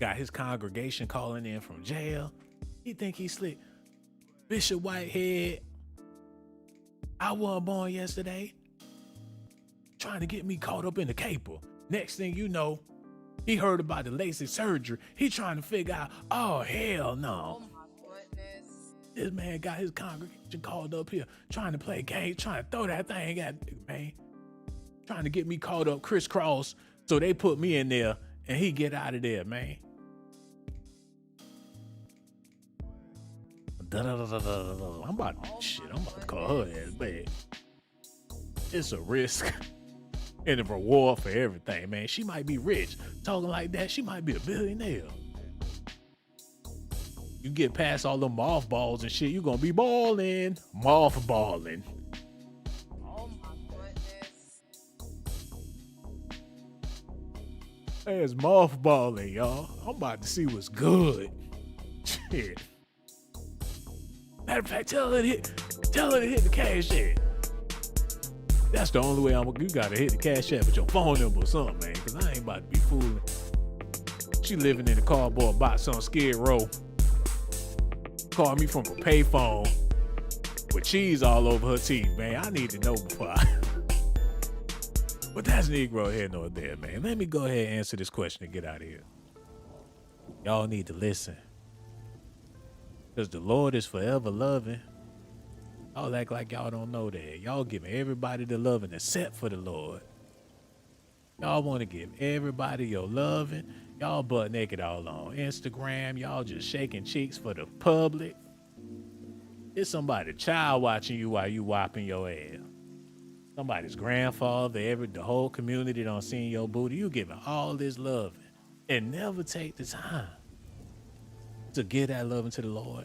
got his congregation calling in from jail. He think he slick. Bishop Whitehead. I wasn't born yesterday. Trying to get me caught up in the caper. Next thing you know, he heard about the LASIK surgery. He trying to figure out, oh hell no. Oh my goodness. This man got his congregation called up here, trying to play games, trying to throw that thing at me, man. Trying to get me caught up crisscross, so they put me in there and he get out of there, man. I'm about to call her ass bad. It's a risk and a reward for everything, man. She might be rich. Talking like that, she might be a billionaire. You get past all them mothballs and shit, you gonna be balling. Mothballing. It's mothballing, y'all. I'm about to see what's good. Shit. Matter of fact, tell her to hit the cash app. That's the only way you gotta hit the cash app with your phone number or something, man. Cause I ain't about to be fooling. She living in a cardboard box on Skid Row. Called me from a payphone with cheese all over her teeth, man. I need to know before I... But that's Negro here nor there, man. Let me go ahead and answer this question and get out of here. Y'all need to listen. Because the Lord is forever loving. Y'all act like y'all don't know that. Y'all giving everybody the loving except for the Lord. Y'all want to give everybody your loving. Y'all butt naked all on Instagram. Y'all just shaking cheeks for the public. It's somebody child watching you while you whopping your ass. Somebody's grandfather, the whole community done seen your booty. You giving all this love and never take the time to give that love to the Lord.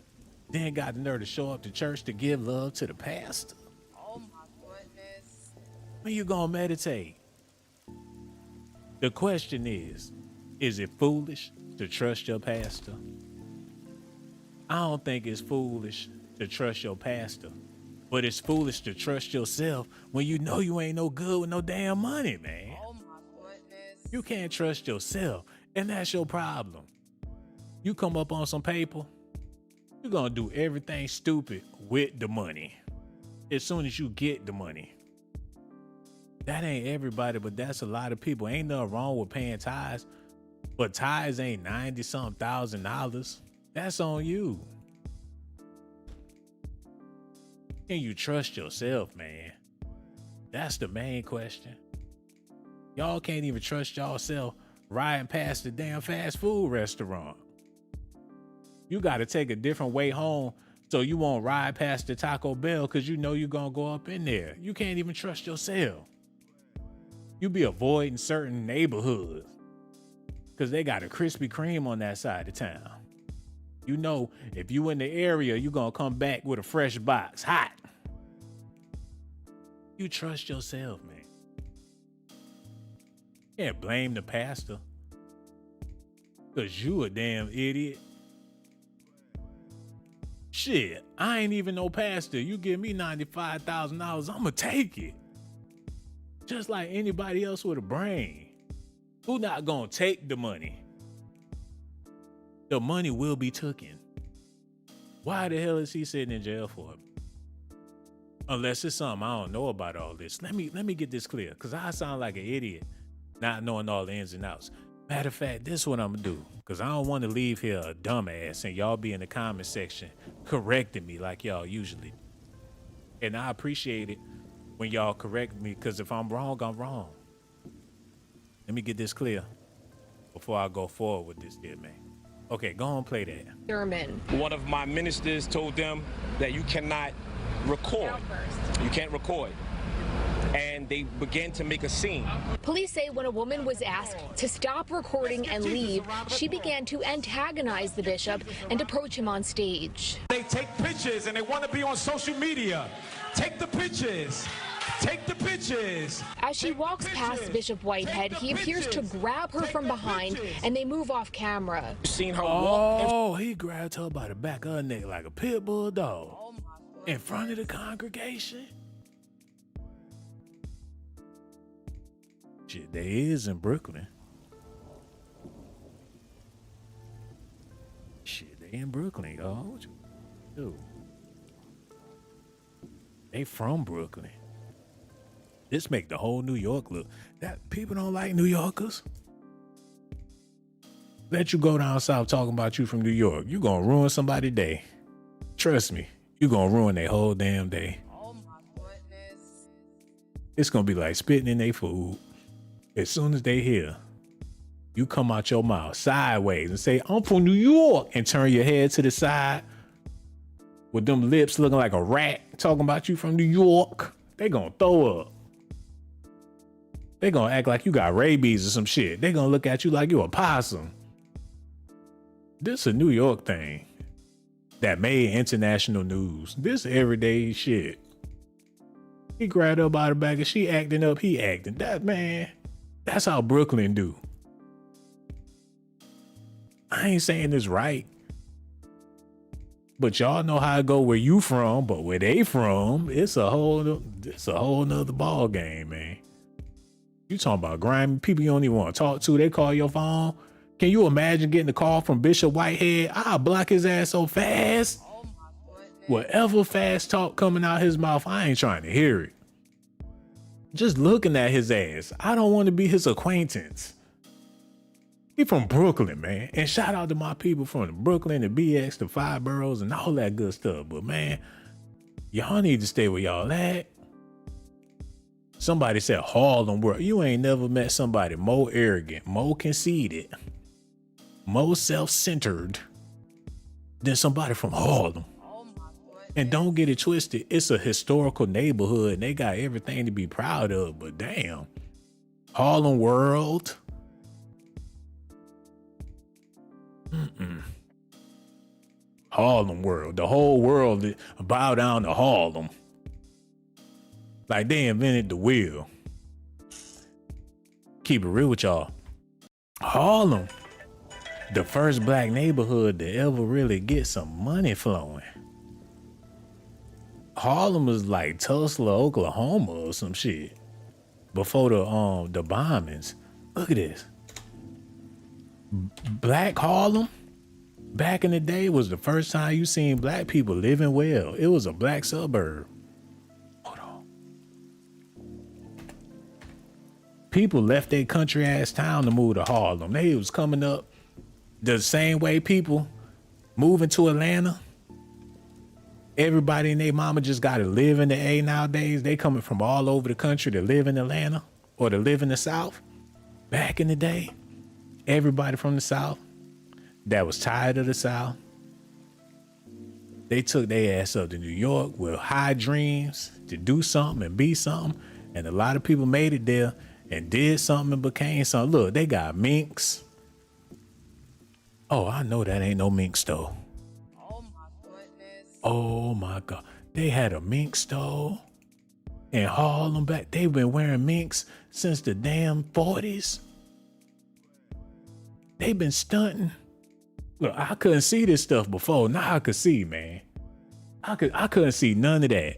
Then got the nerve to show up to church to give love to the pastor. Oh my goodness. When you gonna meditate? The question is it foolish to trust your pastor? I don't think it's foolish to trust your pastor, but it's foolish to trust yourself when you know you ain't no good with no damn money, man. Oh my goodness. You can't trust yourself, and that's your problem. You come up on some paper, you're gonna do everything stupid with the money as soon as you get the money. That ain't everybody, but that's a lot of people. Ain't nothing wrong with paying tithes, but tithes ain't $90-something thousand. That's on you. Can you trust yourself, man? That's the main question. Y'all can't even trust yourself riding past the damn fast food restaurant. You got to take a different way home so you won't ride past the Taco Bell because you know you're going to go up in there. You can't even trust yourself. You be avoiding certain neighborhoods because they got a Krispy Kreme on that side of town. You know, if you in the area, you're going to come back with a fresh box, hot. You trust yourself, man. Can't blame the pastor because you a damn idiot. Shit, I ain't even no pastor. You give me $95,000, I'm going to take it. Just like anybody else with a brain. Who not going to take the money? The money will be taken. Why the hell is he sitting in jail for it? Unless it's something I don't know about all this. Let me get this clear, because I sound like an idiot not knowing all the ins and outs. Matter of fact, this is what I'm going to do, because I don't want to leave here a dumbass and y'all be in the comment section correcting me like y'all usually. And I appreciate it when y'all correct me, because if I'm wrong, I'm wrong. Let me get this clear before I go forward with this here, man. Okay, go on, play that. Thurman. One of my ministers told them that you cannot record. You can't record. And they began to make a scene. Police say when a woman was asked to stop recording and leave, she began to antagonize the bishop and approach him on stage. They take pictures and they want to be on social media. Take the pictures. Take the pictures. As she walks past Bishop Whitehead, he appears to grab her from behind and they move off camera. Seen her walk. Oh, he grabbed her by the back of her neck like a pit bull dog in front of the congregation. Shit, they is in Brooklyn. Shit, they in Brooklyn, y'all. What you do? They from Brooklyn. This make the whole New York look. That people don't like New Yorkers. Let you go down south talking about you from New York. You gonna ruin somebody's day. Trust me, you gonna ruin their whole damn day. Oh my goodness. It's gonna be like spitting in their food. As soon as they hear, you come out your mouth sideways and say, I'm from New York, and turn your head to the side with them lips looking like a rat talking about you from New York. They gonna throw up. They gonna act like you got rabies or some shit. They gonna look at you like you a possum. This a New York thing that made international news. This everyday shit. He grabbed her by the back and she acting up, he acting. That man, that's how Brooklyn do. I ain't saying this right. But y'all know how it go where you from, but where they from, it's a whole nother ball game, man. You talking about grimy people you don't even want to talk to. They call your phone. Can you imagine getting a call from Bishop Whitehead? I'll block his ass so fast. Oh my goodness. Whatever fast talk coming out his mouth, I ain't trying to hear it. Just looking at his ass, I don't want to be his acquaintance. He from Brooklyn, man. And shout out to my people from Brooklyn, the BX, the Five Boroughs, and all that good stuff. But man, y'all need to stay where y'all at. Somebody said Harlem world. You ain't never met somebody more arrogant, more conceited, more self-centered than somebody from Harlem. Oh my goodness. And don't get it twisted. It's a historical neighborhood and they got everything to be proud of. But damn, Harlem world. Harlem world. The whole world bow down to Harlem. Like they invented the wheel. keep it real with y'all. Harlem, the first black neighborhood to ever really get some money flowing. Harlem was like Tulsa, Oklahoma or some shit before the bombings. Look at this. Black Harlem back in the day was the first time you seen black people living well. It was a black suburb. Hold on. People left their country ass town to move to Harlem. They was coming up the same way people moving to Atlanta. Everybody and their mama just got to live in the A nowadays. They coming from all over the country to live in Atlanta or to live in the South. Back in the day, everybody from the South that was tired of the South, they took their ass up to New York with high dreams to do something and be something. And a lot of people made it there and did something and became something. Look, they got minks. Oh, I know that ain't no mink store. Oh my God. They had a mink store in Harlem back. They've been wearing minks since the damn 40s. They've been stunting. Look, I couldn't see this stuff before. Now I could see, man. I couldn't see none of that.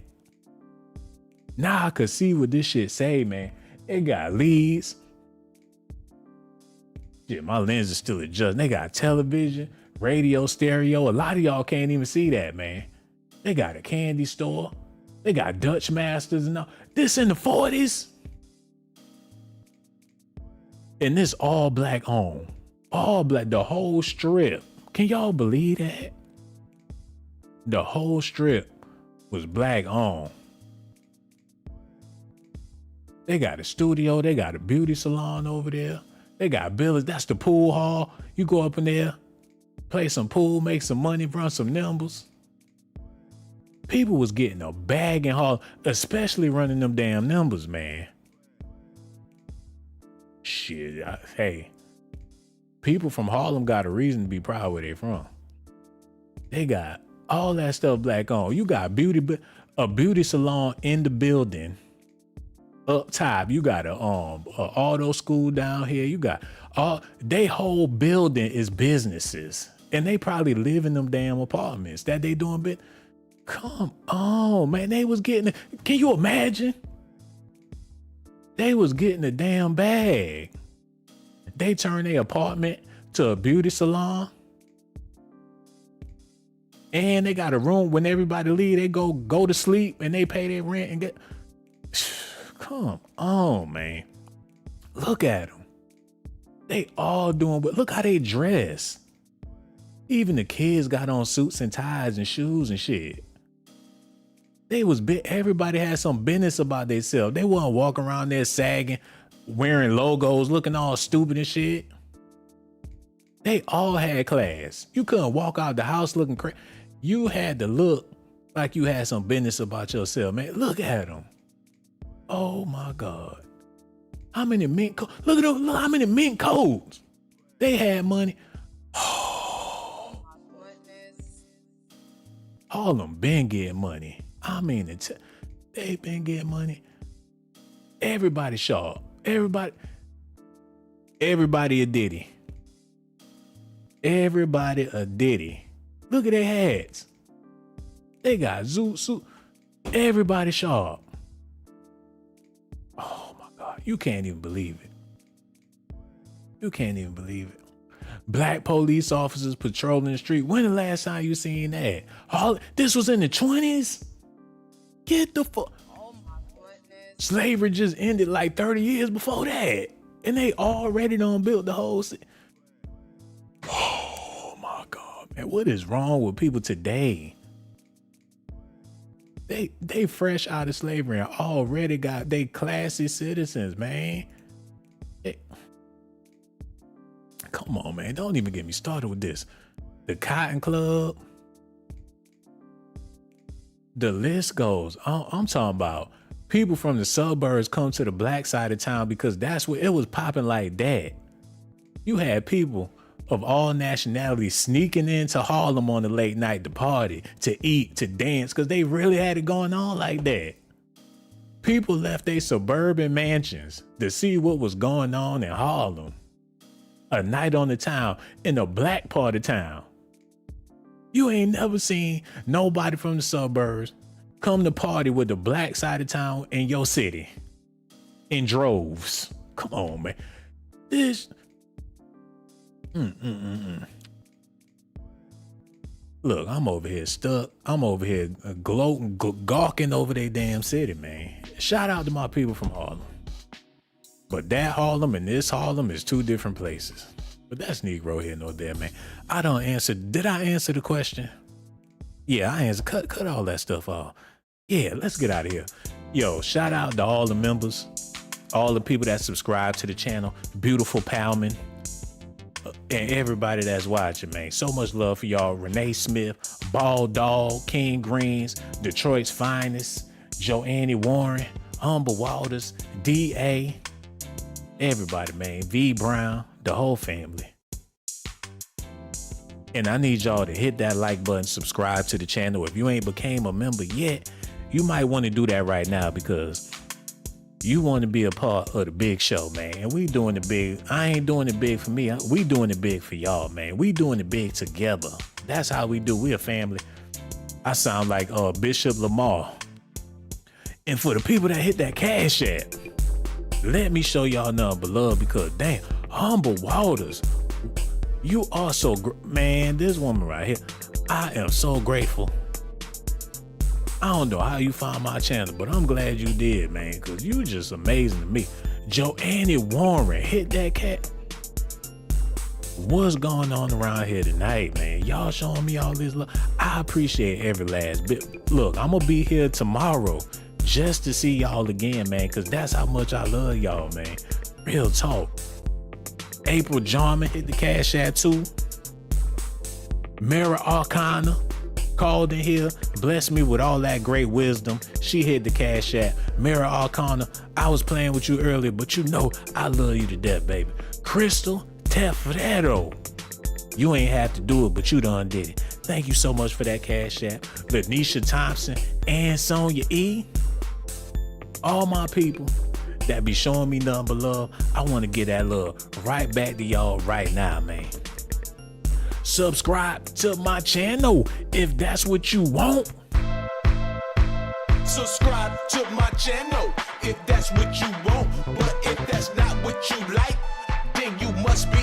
Now I could see what this shit say, man. It got leads. Shit, my lens is still adjusting. They got television, radio, stereo. A lot of y'all can't even see that, man. They got a candy store. They got Dutch Masters and all. This in the 40s. And this all black owned. All black, the whole strip. Can y'all believe that? The whole strip was black owned. They got a studio. They got a beauty salon over there. They got bills. That's the pool hall. You go up in there, play some pool, make some money, run some numbers. People was getting a bag in Harlem, especially running them damn numbers, man. Shit, hey, people from Harlem got a reason to be proud where they from. They got all that stuff black on. You got a beauty salon in the building. Up top, you got a auto school down here. You got they whole building is businesses, and they probably live in them damn apartments that they doing bit. Come on, man. They was getting, can you imagine? They was getting a damn bag. They turned their apartment to a beauty salon. And they got a room when everybody leave, they go to sleep and they pay their rent and get. Come on, man. Look at them. They all doing, but look how they dress. Even the kids got on suits and ties and shoes and shit. They was everybody had some business about themselves. They wasn't walking around there sagging, wearing logos, looking all stupid and shit. They all had class. You couldn't walk out the house looking crazy. You had to look like you had some business about yourself, man. Look at them. Oh my God. How many mink coats? Look at them. Look how many mink coats. They had money. Oh. All of them been getting money. I mean, they been getting money. Everybody sharp. Everybody a Diddy. Everybody a Diddy. Look at their hats. They got suit. Everybody sharp. Oh my God. You can't even believe it. You can't even believe it. Black police officers patrolling the street. When the last time you seen that? This was in the 20s? Get the fuck. Oh my goodness. Slavery just ended like 30 years before that. And they already done built the whole city. Oh my God, man. What is wrong with people today? They fresh out of slavery and already got they classy citizens, man. Come on, man. Don't even get me started with this. The Cotton Club. The list goes. I'm talking about people from the suburbs come to the black side of town because that's where it was popping like that. You had people of all nationalities sneaking into Harlem on the late night to party, to eat, to dance, because they really had it going on like that. People left their suburban mansions to see what was going on in Harlem. A night on the town in the black part of town. You ain't never seen nobody from the suburbs come to party with the black side of town in your city. In droves. Come on, man. This. Look, I'm over here stuck. I'm over here gloating, gawking over their damn city, man. Shout out to my people from Harlem. But that Harlem and this Harlem is two different places. But that's Negro here, no there, man. I don't answer. Did I answer the question? Yeah, I answered. Cut all that stuff off. Yeah, let's get out of here. Yo, shout out to all the members, all the people that subscribe to the channel, Beautiful Palman, and everybody that's watching, man. So much love for y'all. Renee Smith, Ball Dog, King Greens, Detroit's Finest, Joannie Warren, Humble Waters, D.A., everybody, man. V Brown, the whole family. And I need y'all to hit that like button, subscribe to the channel. If you ain't became a member yet, you might want to do that right now because you want to be a part of the big show, man. And we doing the big. I ain't doing it big for me. We doing it big for y'all, man. We doing it big together. That's how we do. We a family. I sound like Bishop Lamont. And for the people that hit that Cash App, let me show y'all nothing but love because, damn, Humble Waters, you are so, man, this woman right here, I am so grateful. I don't know how you found my channel, but I'm glad you did, man, because you just amazing to me. Joannie Warren, hit that cat. What's going on around here tonight, man? Y'all showing me all this love. I appreciate every last bit. Look, I'm going to be here tomorrow just to see y'all again, man, because that's how much I love y'all, man. Real talk. April Jarman hit the Cash App too. Mara Arcana called in here, blessed me with all that great wisdom. She hit the Cash App. Mara Arcana, I was playing with you earlier, but you know I love you to death, baby. Crystal Tefredo, you ain't have to do it, but you done did it. Thank you so much for that Cash App. Lanisha Thompson and Sonia E. All my people that be showing me nothing but love, I want to get that love right back to y'all right now, man. Subscribe to my channel if that's what you want. Subscribe to my channel if that's what you want. But if that's not what you like, then you must be